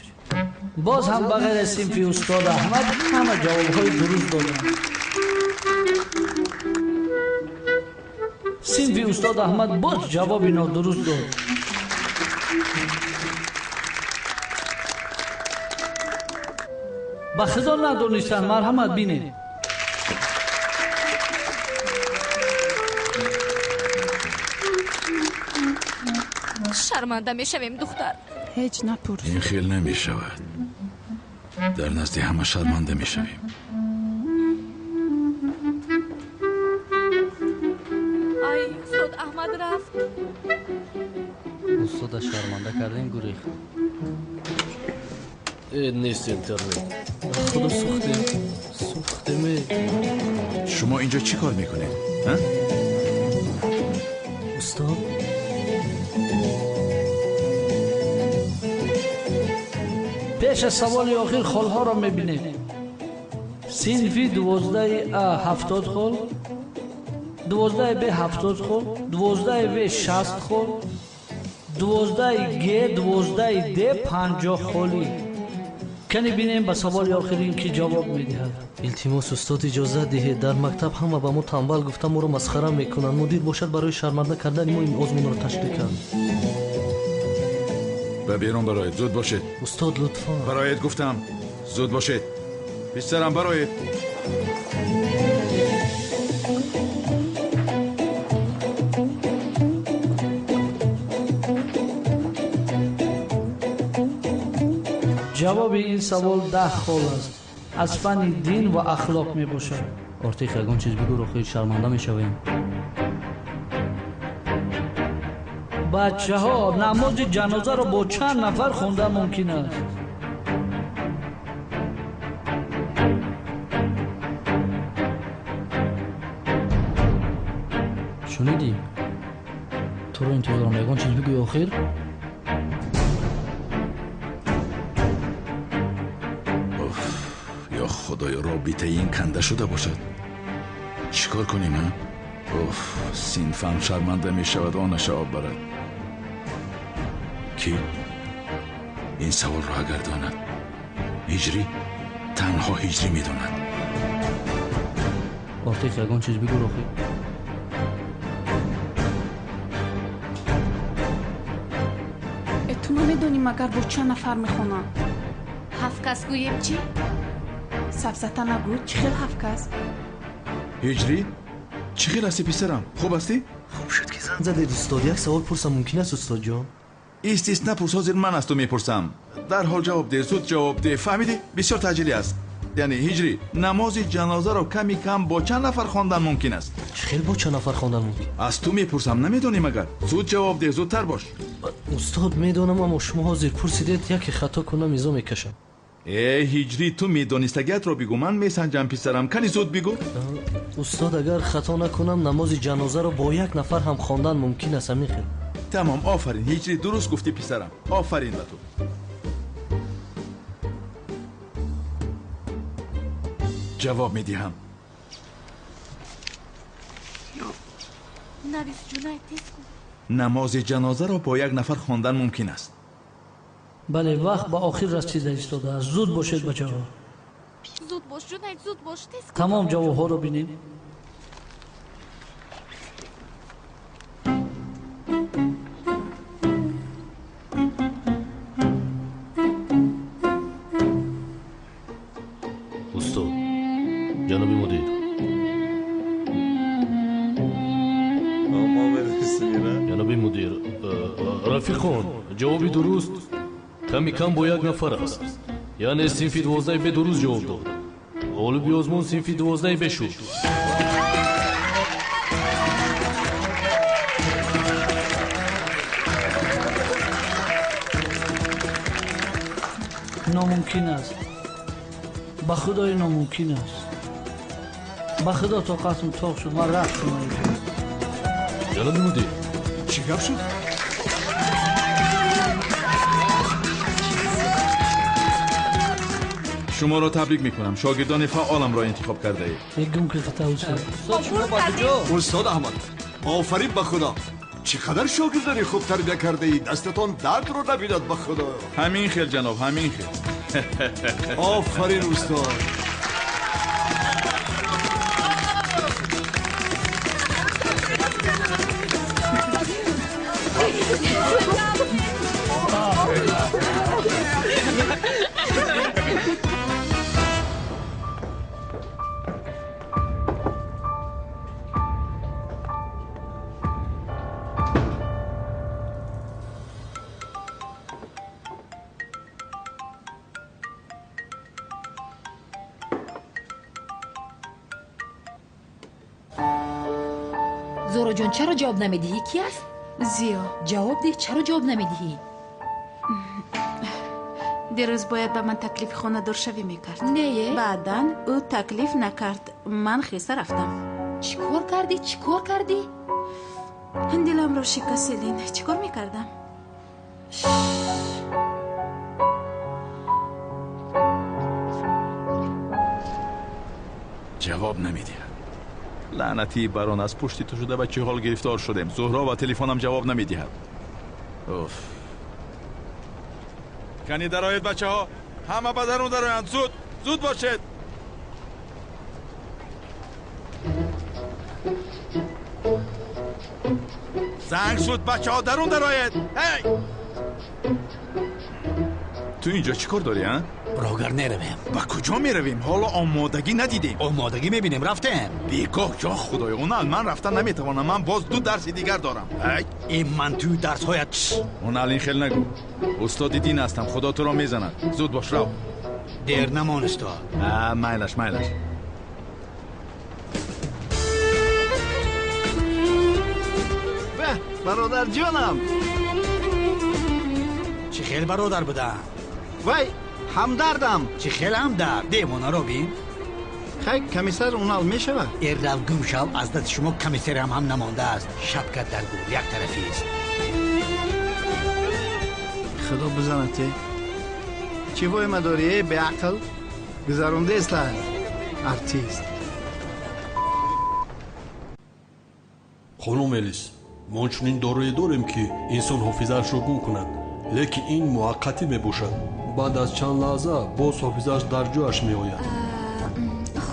باز هم بغیر از صنفی استاد احمد همه جوابهای درست دادن. صنفی استاد احمد باز جواب نادرست داد. به خدا ندانستن. مرحمت بینید. شرمنده میشویم دختر. هیچ نپرس. این خیل نمی شود. در نزد همه شرمنده می شویم. ای استاد احمد رفت. استاد شرمنده کردین گریخ. نیست اینترنت. خدا سوخته می. شما اینجا چی کار میکنید؟ استاد پیش از سوال آخر خالها را میبینید. صنفی 12 A 70 خال، 12 B 70 خال، 12 B 60 خال، 12 G 12 D 50 خالی. کنی بینیم به سوال آخر این که جواب میدهد. التماس استاد اجازه دهید. در مکتب همه به ما تنبل گفتن ما رو مسخره میکنن. مدیر باشد برای شرمنده کردن ما این آزمون را تشریح کرد. به بیرون برایید. زود باشید. استاد لطفا. برایید گفتم. زود باشید. بیشترم برایید. جواب این سوال 10 خال است. از فن دین و اخلاق می باشد. آرتیخ اگون چیز بگو رو خیلی شرمنده می شویم. بچه ها نماز جنازه را با چند نفر خوندن ممکن است؟ شنیدی؟ تو رو انتظار میگن چیز بگوی آخر؟ یا خدای رابطه این کنده شده باشد. چیکار کنیم ها؟ صنفم شرمنده می شود آنش آب برد. کی؟ این سوال را اگر داند هجری تنها هجری می داند. آرتیخ اگون چیز بگو رو خیلی. تو نمیدونیم اگر با چند نفر میخونن. 7 کس گوییم چی؟ سبزتا نگو. چی خیلی 7 کس؟ هجری؟ چی خیلی هستی پسرم؟ خوب هستی؟ خوب شد که زن زدید استاد. یک سوال پرسم ممکن است استاد جان؟ ایست نپرس. حاضر من از تو میپرسم. در حال جواب ده. زود جواب ده. فهمیدی؟ بسیار تعجیلی است. یعنی هجری نماز جنازه رو کمی کم با چند نفر خواندن ممکن است؟ خیلی با چند نفر خواندن ممکن؟ از تو میپرسم. نمیدونی مگر؟ زود جواب ده. زودتر باش. استاد میدونم اما شما حاضر پرسیدید یکی خطا کنم ایزا میکشم. هجری تو میدونستگیت رو بگو. من میسنجم پسرم. کنی زود بگو. استاد اگر خطا نکنم نماز جنازه رو با یک نفر هم خواندن ممکن است. میخوام. تمام. آفرین هجری درست گفتی پسرم. آفرین به تو. جواب میدیم. نویس جونای تیز کن. نماز جنازه را با یک نفر خواندن ممکن است. بله وقت به آخر رسیده ایستاده است. زود باشید بچه ها. زود باش جونای زود باش تیز کن. تمام جواب ها رو بینید. استاد جناب مدیر. جناب مدیر رفیقان جوابی درست کمی کم با یک نفر است. یعنی صنفی 12 به درست جواب داد. غالب آزمون صنفی 12 بشود. ناممکن است. به خدای ناممکن است. به خدا طاقتم تاق شد. من رفتم اینجا. جناب مدیر چی گپ شد؟ شما را تبریک میکنم. شاگردان فعالم را انتخاب کرده اید. میگم که خطا است. استاد احمد آفرین به خدا. چقدر شاگردانی خوب تربیت کرده ای. دستتان درد رو نبیند به خدا. همین خیل جناب، همین خیل. آفرین استاد. زورا جان چرا جواب نمیدهی؟ کی است؟ زیا. جواب ده، چرا جواب نمیدهی؟ دیروز باید به من تکلیف خانه دار شوی میکرد. نه بعداً او تکلیف نکرد. من خیسه رفتم. چیکار کردی؟ چیکار کردی؟ دلم رو شکستین. چیکار میکردم؟ جواب نمیده. لعنتی بران از پشتی تو شده و چه حال گرفتار شدیم. زهرا و تلفنم جواب نمیدهد. اوف. کنی درآید بچه ها، همه به درون درآیند. زود زود باشید. زنگ شد بچه ها، درون درآیید. هی تو اینجا چی کار داری ها؟ راگر نرویم. با کجا میرویم؟ حالا آمادگی ندیدیم. آمادگی میبینیم رفتیم. بیگاه جا خدایانه من رفتن نمیتوانم. من باز 2 درس دیگر دارم. این من توی درس هایت اون الین خیل نگو. استاد دین هستم، خدا تو را میزند. زود باش رو. دیر نمان استاد. میلش به برادر جانم. چی خیل برادر بودم. وای همدردم. چی خیل همدرد. دیمونه رو بین. خیلی کمیسر اونال می شود. ایرلو گم شو. از دست شما کمیسر هم نمانده است. شبکت در گور یک طرفی است. خدا بزنته. چی وای مداریه به عقل گذرونده است ارتیست. خانم الیس، ما چنین داروی داریم که انسان حافظه‌اش رو گم کند، لیکن این موقتی میباشد. بعد از چند لحظه باز حافظه‌اش در جایش میآید.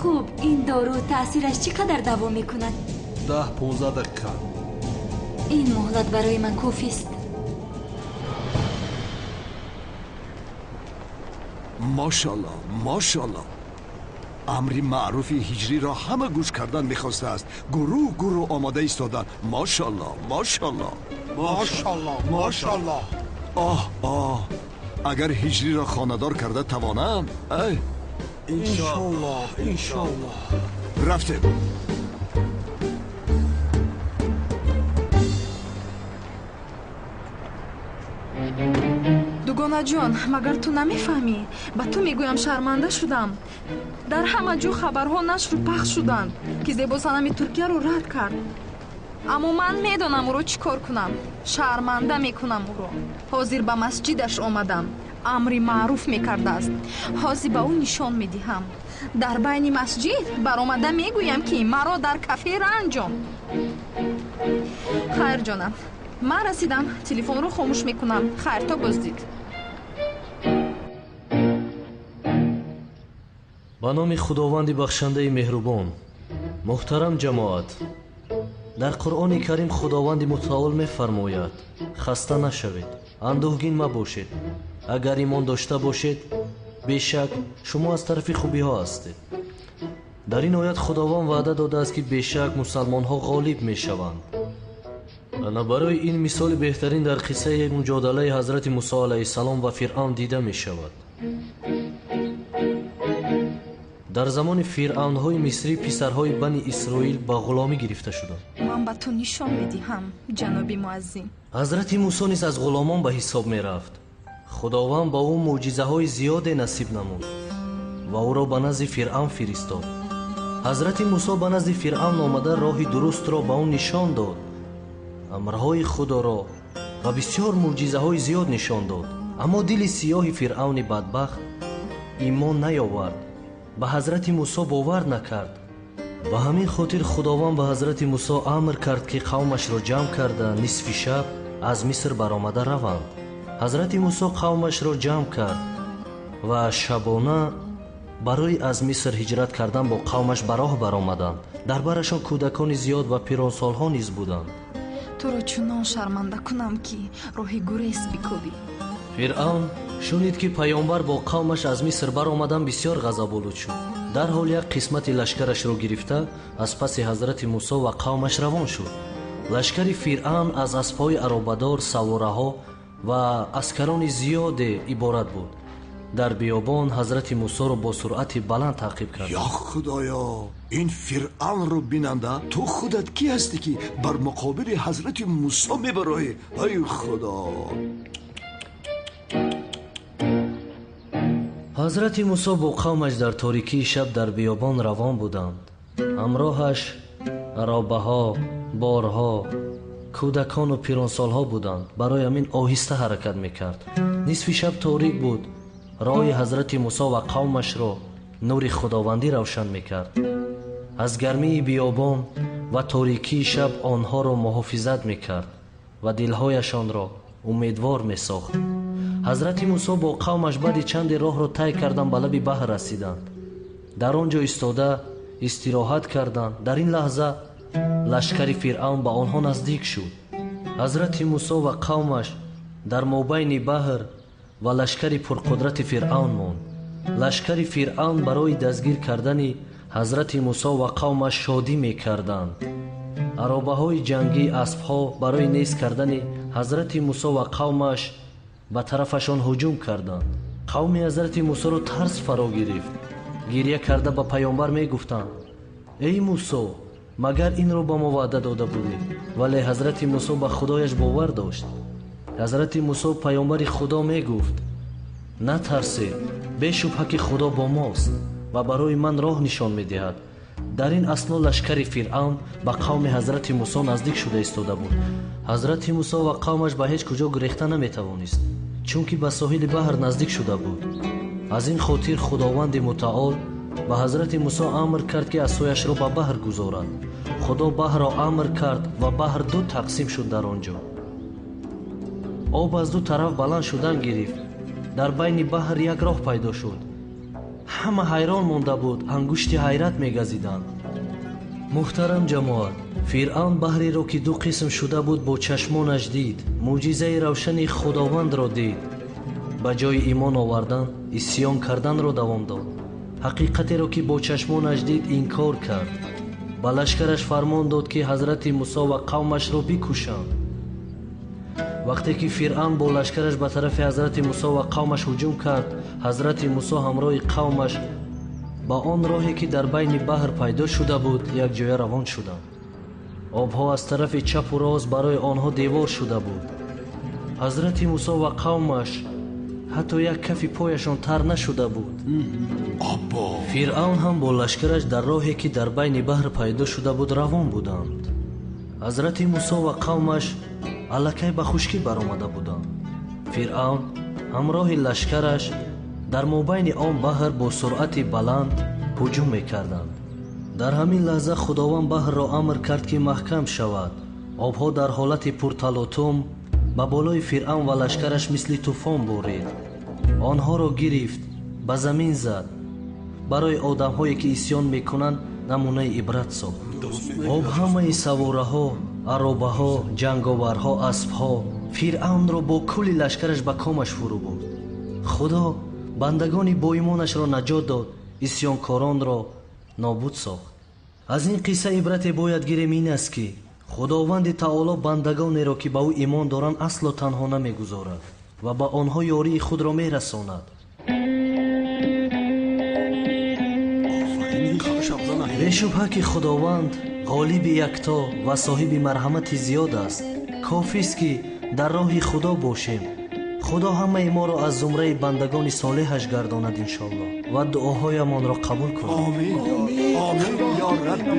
خوب این دارو تاثیرش چقدر دوام میکند؟ 10-15 دقیقه. این مهلت برای من کافی است. ماشاءالله. امری معروفی هجری را همه گوش کردن میخواسته است. گروه آماده ایستادن. ماشاءالله. آه اگر هجری را خاندار کرده توانم. انشالله. رفتیم. дугона ҷон, магар ту намефаҳмӣ? ба ту мегӯям шарманда шудам. дар ҳама ҷо хабарҳо нашру пахш шуданд ки зебосанами туркияро рад кард. аммо ман медонам ӯро чӣ кор кунам. шарманда мекунам ӯро. ҳозир ба масҷидаш омадам. амри маъруф мекардааст. ҳозир ба ӯ нишон медиҳам. дар байни масҷид баромада мегӯям ки маро дар кафе ранҷон. хайр ҷонам, ман расидам. телефонро хомӯш мекунам. хайр, то боздид. ба номи худованди бахшандаи меҳрубон. муҳтарам ҷамоат, дар қуръони карим худованди мутаол мефармояд: хаста нашавед, андӯҳгин мабошед. агар имон дошта бошед, бешак шумо аз тарафи хубиҳо ҳастед. дар ин оят худованд ваъда додааст ки бешак мусалмонҳо ғолиб мешаванд. ана барои ин мисоли беҳтарин дар қиссаи муҷодалаи ҳазрати мусо алайҳиссалом ва фиръавн дида мешавад. дар замони фиръавнҳои мисрӣ писарҳои бани исроил ба ғуломӣ гирифта шуданд. ман ба ту нишон медиҳам, ҷаноби муаззин. ҳазрати мусо низ аз ғуломон ба ҳисоб мерафт. худованд ба ӯ мӯъҷизаҳои зиёде насиб намуд ва ӯро ба назди фиръавн фиристод. ҳазрати мусо ба назди фиръавн омада роҳи дурустро ба ӯ нишон дод, амрҳои худоро ва бисёр мӯъҷизаҳои зиёд нишон дод. аммо дили сиёҳи фиръавни бадбахт имон наёвард, ба ҳазрати мусо бовар накард ба ҳамин хотир худованд ба ҳазрати мусо амр кард ки қавмашро ҷамъ карда нисфи шаб аз миср баромада раванд. ҳазрати мусо қавмашро ҷамъ кард ва шабона барои аз миср ҳиҷрат кардан бо қавмаш ба роҳ баромаданд. дар барашон кӯдакони зиёд ва пиронсолҳо низ буданд. туро чунон шарманда кунам ки роҳи гурез бикӯбӣ. фиръавн шунид ки паёмбар бо қавмаш аз миср баромадан бисёр ғазаболуд шуд. дарҳол як қисмати лашкарашро гирифта аз паси ҳазрати мусо ва қавмаш равон шуд. лашкари фиръавн аз аспҳои аробадор, савораҳо ва аскарони зиёде иборат буд. дар биёбон ҳазрати мусоро бо суръати баланд таъқиб кард. Я худоё, ин фиръавнро бинанда ту худат кӣ ҳастӣ ки бар муқобили ҳазрати мусо мебароӣ? ай худо! ҳазрати мусо бо қавмаш дар торикии шаб дар биёбон равон буданд. ҳамроҳаш аробаҳо, борҳо, кӯдакону пиронсолҳо буданд. барои ҳамин оҳиста ҳаракат мекард. нисфи шаб торик буд. роҳи ҳазрати мусо ва қавмашро нури худовандӣ равшан мекард. аз гармии биёбон ва торикии шаб онҳоро муҳофизат мекард ва дилҳояшонро умедвор месохт. ҳазрати мусо бо қавмаш баъди чанде роҳро тай кардан ба лаби баҳр расиданд. дар он ҷо истода истироҳат карданд. дар ин лаҳза лашкари фиръавн ба онҳо наздик шуд. ҳазрати мусо ва қавмаш дар мобайни баҳр ва лашкари пурқудрати фиръавн монд. лашкари фиръавн барои дастгир кардани ҳазрати мусо ва қавмаш шодӣ мекарданд. аробаҳои ҷангӣ, аспҳо барои нест кардани ҳазрати мусо ва қавмаш ба тарафашон ҳуҷум карданд. қавми ҳазрати мусоро тарс фаро гирифт. гирья карда ба паёмбар мегуфтанд: эй мусо, магар инро ба мо ваъда дода будӣ? вале ҳазрати мусо ба худояш бовар дошт. ҳазрати мусо паёмбари худо мегуфт: натарсед, бешубҳа ки худо бо мост ва барои ман роҳ нишон медиҳад. дар ин асно лашкари фиръавн ба қавми ҳазрати мусо наздик шуда истода буд. ҳазрати мусо ва қавмаш ба ҳеҷ куҷо гурехта наметавонист, чунки ба соҳили баҳр наздик шуда буд. аз ин хотир худованди мутаол ба ҳазрати мусо амр кард ки асояшро ба баҳр гузорад. худо баҳрро амр кард ва баҳр ду тақсим шуд. дар он ҷо об аз ду тараф баланд шудан гирифт. дар байни баҳр як роҳ пайдо шуд. ҳама ҳайрон монда буд, ангушти ҳайрат мегазиданд. муҳтарам ҷамоат, фиръавн баҳреро ки ду қисм шуда буд бо чашмонаш дид. мӯъҷизаи равшани худовандро дид. ба ҷои имон овардан исьён карданро давом дод. ҳақиқатеро ки бо чашмонаш дид инкор кард. ба лашкараш фармон дод ки ҳазрати мусо ва қавмашро бикушанд. вақте ки фиръавн бо лашкараш ба тарафи ҳазрати мусо ва қавмаш ҳуҷум кард, ҳазрати мусо ҳамроҳи қавмаш ба он роҳе ки дар байни баҳр пайдо шуда буд якҷоя равон шуданд. обҳо аз тарафи чапу рост барои онҳо девор шуда буд. ҳазрати мусо ва қавмаш ҳатто як кафи пояшон тар нашуда буд. фиръавн ҳам бо лашкараш дар роҳе ки дар байни баҳр пайдо шуда буд равон буданд. ҳазрати мусо ва қавмаш аллакай ба хушкӣ баромада буданд. фиръавн ҳамроҳи лашкараш дар мобайни он баҳр бо суръати баланд ҳуҷум мекарданд. дар ҳамин лаҳза худованд баҳрро амр кард ки маҳкам шавад. обҳо дар ҳолати пурталотум ба болои фиръавн ва лашкараш мисли тӯфон борид. онҳоро гирифт, ба замин зад. барои одамҳое ки исьён мекунанд намунаи ибрат сохт. об ҳамаи савораҳо, аробаҳо, ҷанговарҳо, аспҳо фиръавнро бо кулли лашкараш ба комаш фурӯ бурд. худо бандагони боимонашро наҷот дод, исьёнкоронро нобуд сохт. аз ин қисса ибрате бояд гирем ин аст ки худованди таоло бандагонеро ки ба ӯ имон доранд асло танҳо намегузорад ва ба онҳо ёрии худро мерасонад. бешубҳа ки худованд ғолиби якто ва соҳиби марҳамати зиёд аст. кофист ки дар роҳи худо бошем. худо ҳамаи моро аз зумраи бандагони солеҳаш гардонад иншоалло ва дуоҳоямонро қабул кунад. Амин. Амин. Я Рабби.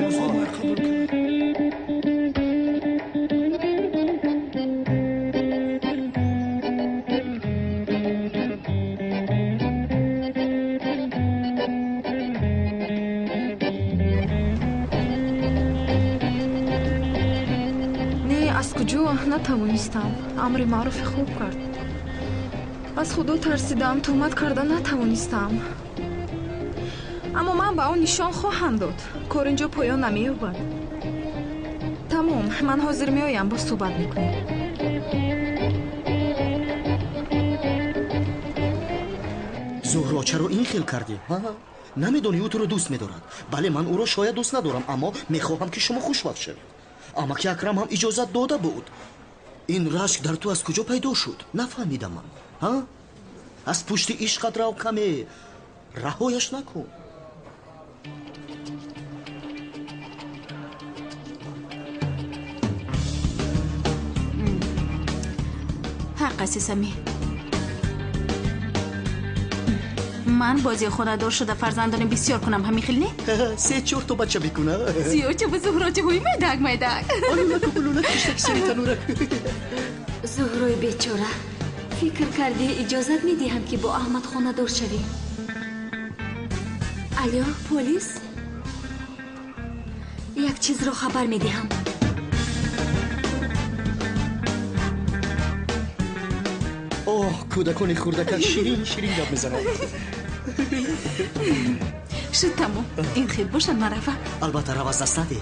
از کجا نتوانستم امر معروف خوب کرد. از خدا ترسیدم تهمت کردن نتوانستم. اما من به آن نشان خواهم داد. کار اینجا پایان نمی‌یابد. تمام، من حاضر میایم با صحبت میکنیم. زهرا چرا این خیل کردی؟ نمیدونی او تو رو دوست میدارد. بله من او رو شاید دوست ندارم اما میخواهم که شما خوشبخت شوید. اما که اکرم هم اجازت داده بود. این رشک در تو از کجا پیدا شد؟ نفهمیدم من. از پشت عشقت رو کمی رهایش نکن. حق است سمی. من بازی خونه دار شده فرزندان بسیار کنم همین خیلی نه؟ 3-4 تا بچه بکنه. زیاد چه به زهرا چه هوی میدک. آلولک و بلولک کشتک سری تنورک. زهرای بیچاره فکر کردی اجازت میدهم که با احمد خانه دار شوی؟ الیا پلیس یک چیز را خبر میدهم. اوه کودکان خوردکان شیرین شیرین گپ میزنن. شد تمام. این خیلی باشن من رفت. البته رو از دست نده.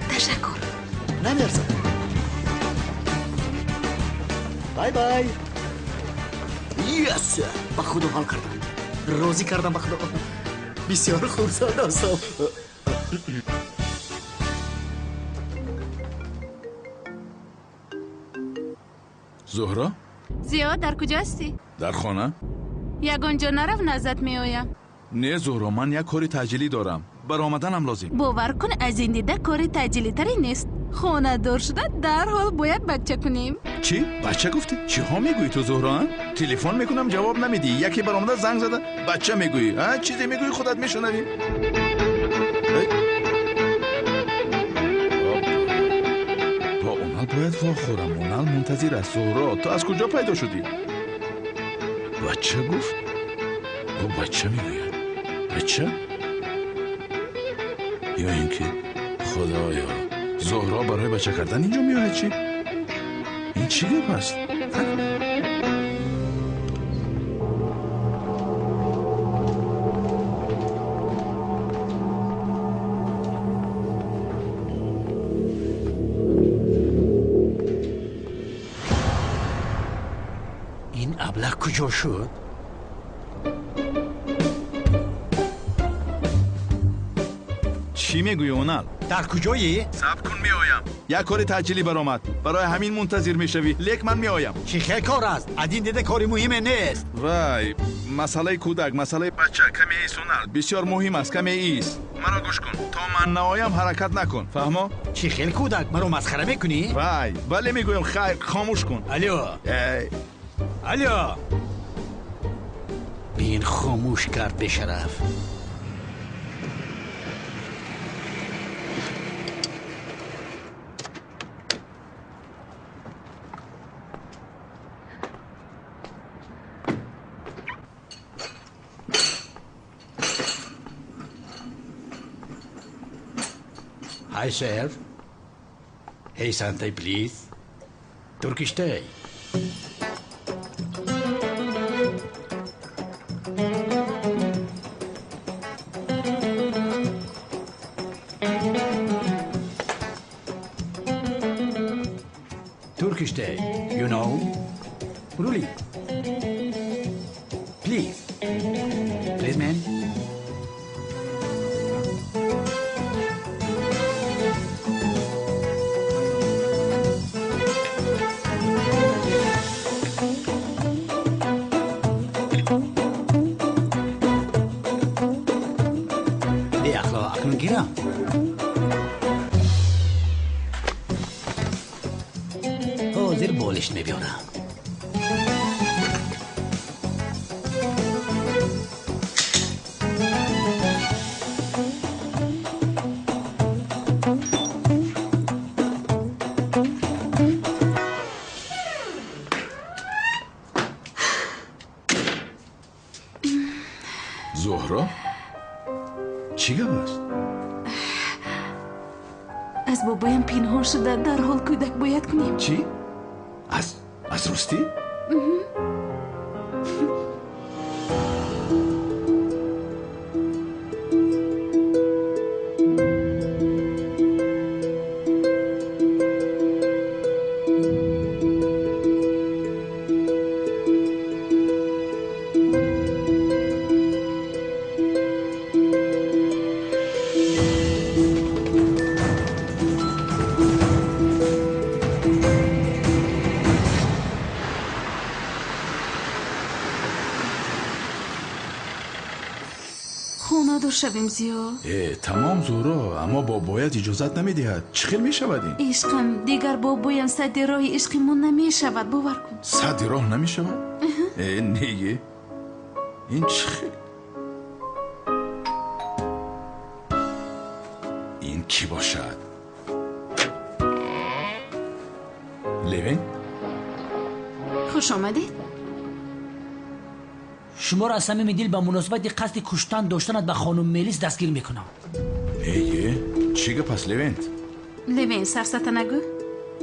تشکر. نمیرزم. بای بای. یس با خودم حال کردم. راضی کردم با خودم. بسیار خوب ساده هستم. زهرا؟ زیاد در کجا هستی؟ در خانه؟ یگانجا نرف نزد می آیم. نه زهرا من یک کاری تجلی دارم. بر آمدنم لازم. باور کن از این دیده کاری تجلی تری نیست. خانه دار شده در حال باید بچه کنیم. چی؟ بچه گفتی؟ چی ها میگویی تو زهرا؟ تلفن میکنم جواب نمیدی. یکی بر آمده زنگ زده بچه میگویی. چیزی میگویی خودت میشنوی؟ با اونال باید واخورم. اونال منتظر است. زهرا تو از کجا پیدا شدی؟ بچه گفت؟ او بچه میگوید. بچه؟ یا اینکه خدایا زهرا برای بچه کردن اینجا میاد چی؟ این چی گفت است؟ این ابله کجا شد؟ چی میگوی اونال؟ در کجایی؟ صبر کن میایم. یک کاری تجلی برآمد. برای همین منتظر میشوی. لیک من میایم. چی خیلی کار است؟ از این دیده کاری مهمه نیست. وای مسئله کودک مسئله بچه کمی ایست اونال. بسیار مهم است. کمی ایست. مرا گوش کن. تا من نایم حرکت نکن. فهمو؟ چی خیلی کودک مرا مسخره میکنی؟ وای بله میگویم خیر خاموش کن. الو بین خاموش کرد به شرف. Hi, sir. Hey, Santa, please. Turkish tea. Turkish tea, you know? Really? Please. Please, man. گیرم حاضر بالش میبیارم. زهرا چی گفت است؟ از بابایم پنهان شده در حال کودک باید کنیم. چی؟ از راستی؟ شویم زیو. تمام زورا، اما باید اجازت نمیدهد. چی خیل میشود این؟ عشقم دیگر بابایم صد راه عشقمون نمیشود، باور کن. صد راه نمیشود؟ نیگه این چی خیل؟ این کی باشد؟ لیوین؟ خوش آمدید. شما را از صمیم دل به مناسبت قصد کشتن داشتنت به خانم میلیس دستگیر میکنم. چی گپ لیوینت؟ لیوین سرسته نگو.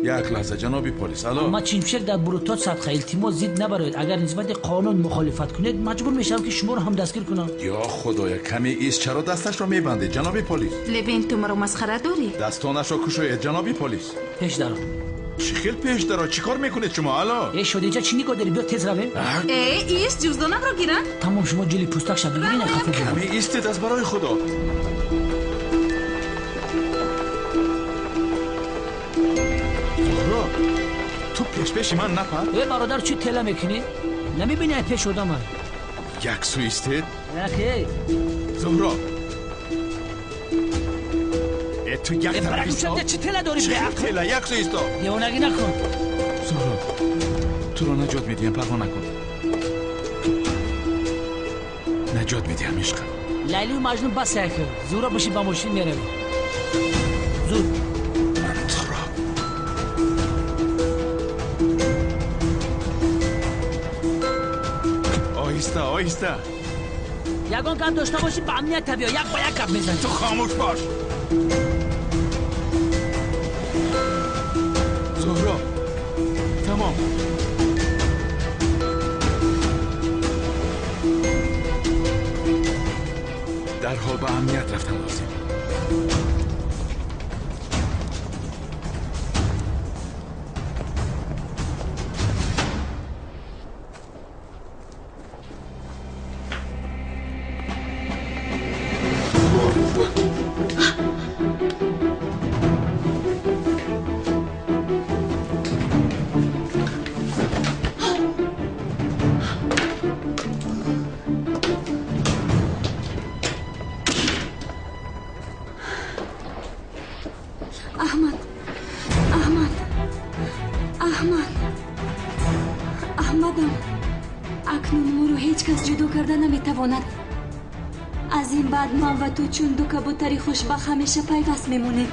یک لحظه جنابی پلیس. الو اما چینپشک در بروتات صدقه التماس زید نبرید. اگر نسبت قانون مخالفت کنید مجبور میشم که شما را هم دستگیر کنم. یا خدایا کمی ایست، چرا دستش را میبندید جنابی پلیس؟ لیوین تو مرا مسخره داری؟ دستانش را کشوید جنابی پلیس. پیش درو. چی خیل پیش درو؟ چی کار میکنید شما؟ الو ای شده اینجا چی نگاه داری؟ بیا تیز رویم. ایست جزدانم را گیرن. تمام شما جلی پوستک شد بگیرین خفه بگیرن. کمی ایستید از برای خدا. تو پیش من نپر. ای برادر چی تله میکنی؟ نمیبینی پیش آدم های یک سو ایستید؟ نخیر زهرا تو یک طرف ایستا؟ چی تله داری؟ چی تله؟ یک سو ایستا دیوانگی نکن. زهرا تو رو نجات میدیم، پروا نکن. نجات میدیم عشقم. لیلی و مجنون بس یک زورا باشی با ماشین میروی. زود آهسته یگان کم داشته باشی به امنیت بیا. یک با یک کپ میزنی. تو خاموش باش. زهرا تمام. در حال به امنیت رفتن لازم. احمدم اکنون ما رو هیچ کس جدا کرده نمیتواند. از این بعد من و تو چون دو کبوتری خوشبخت همیشه پیوست میمونیم.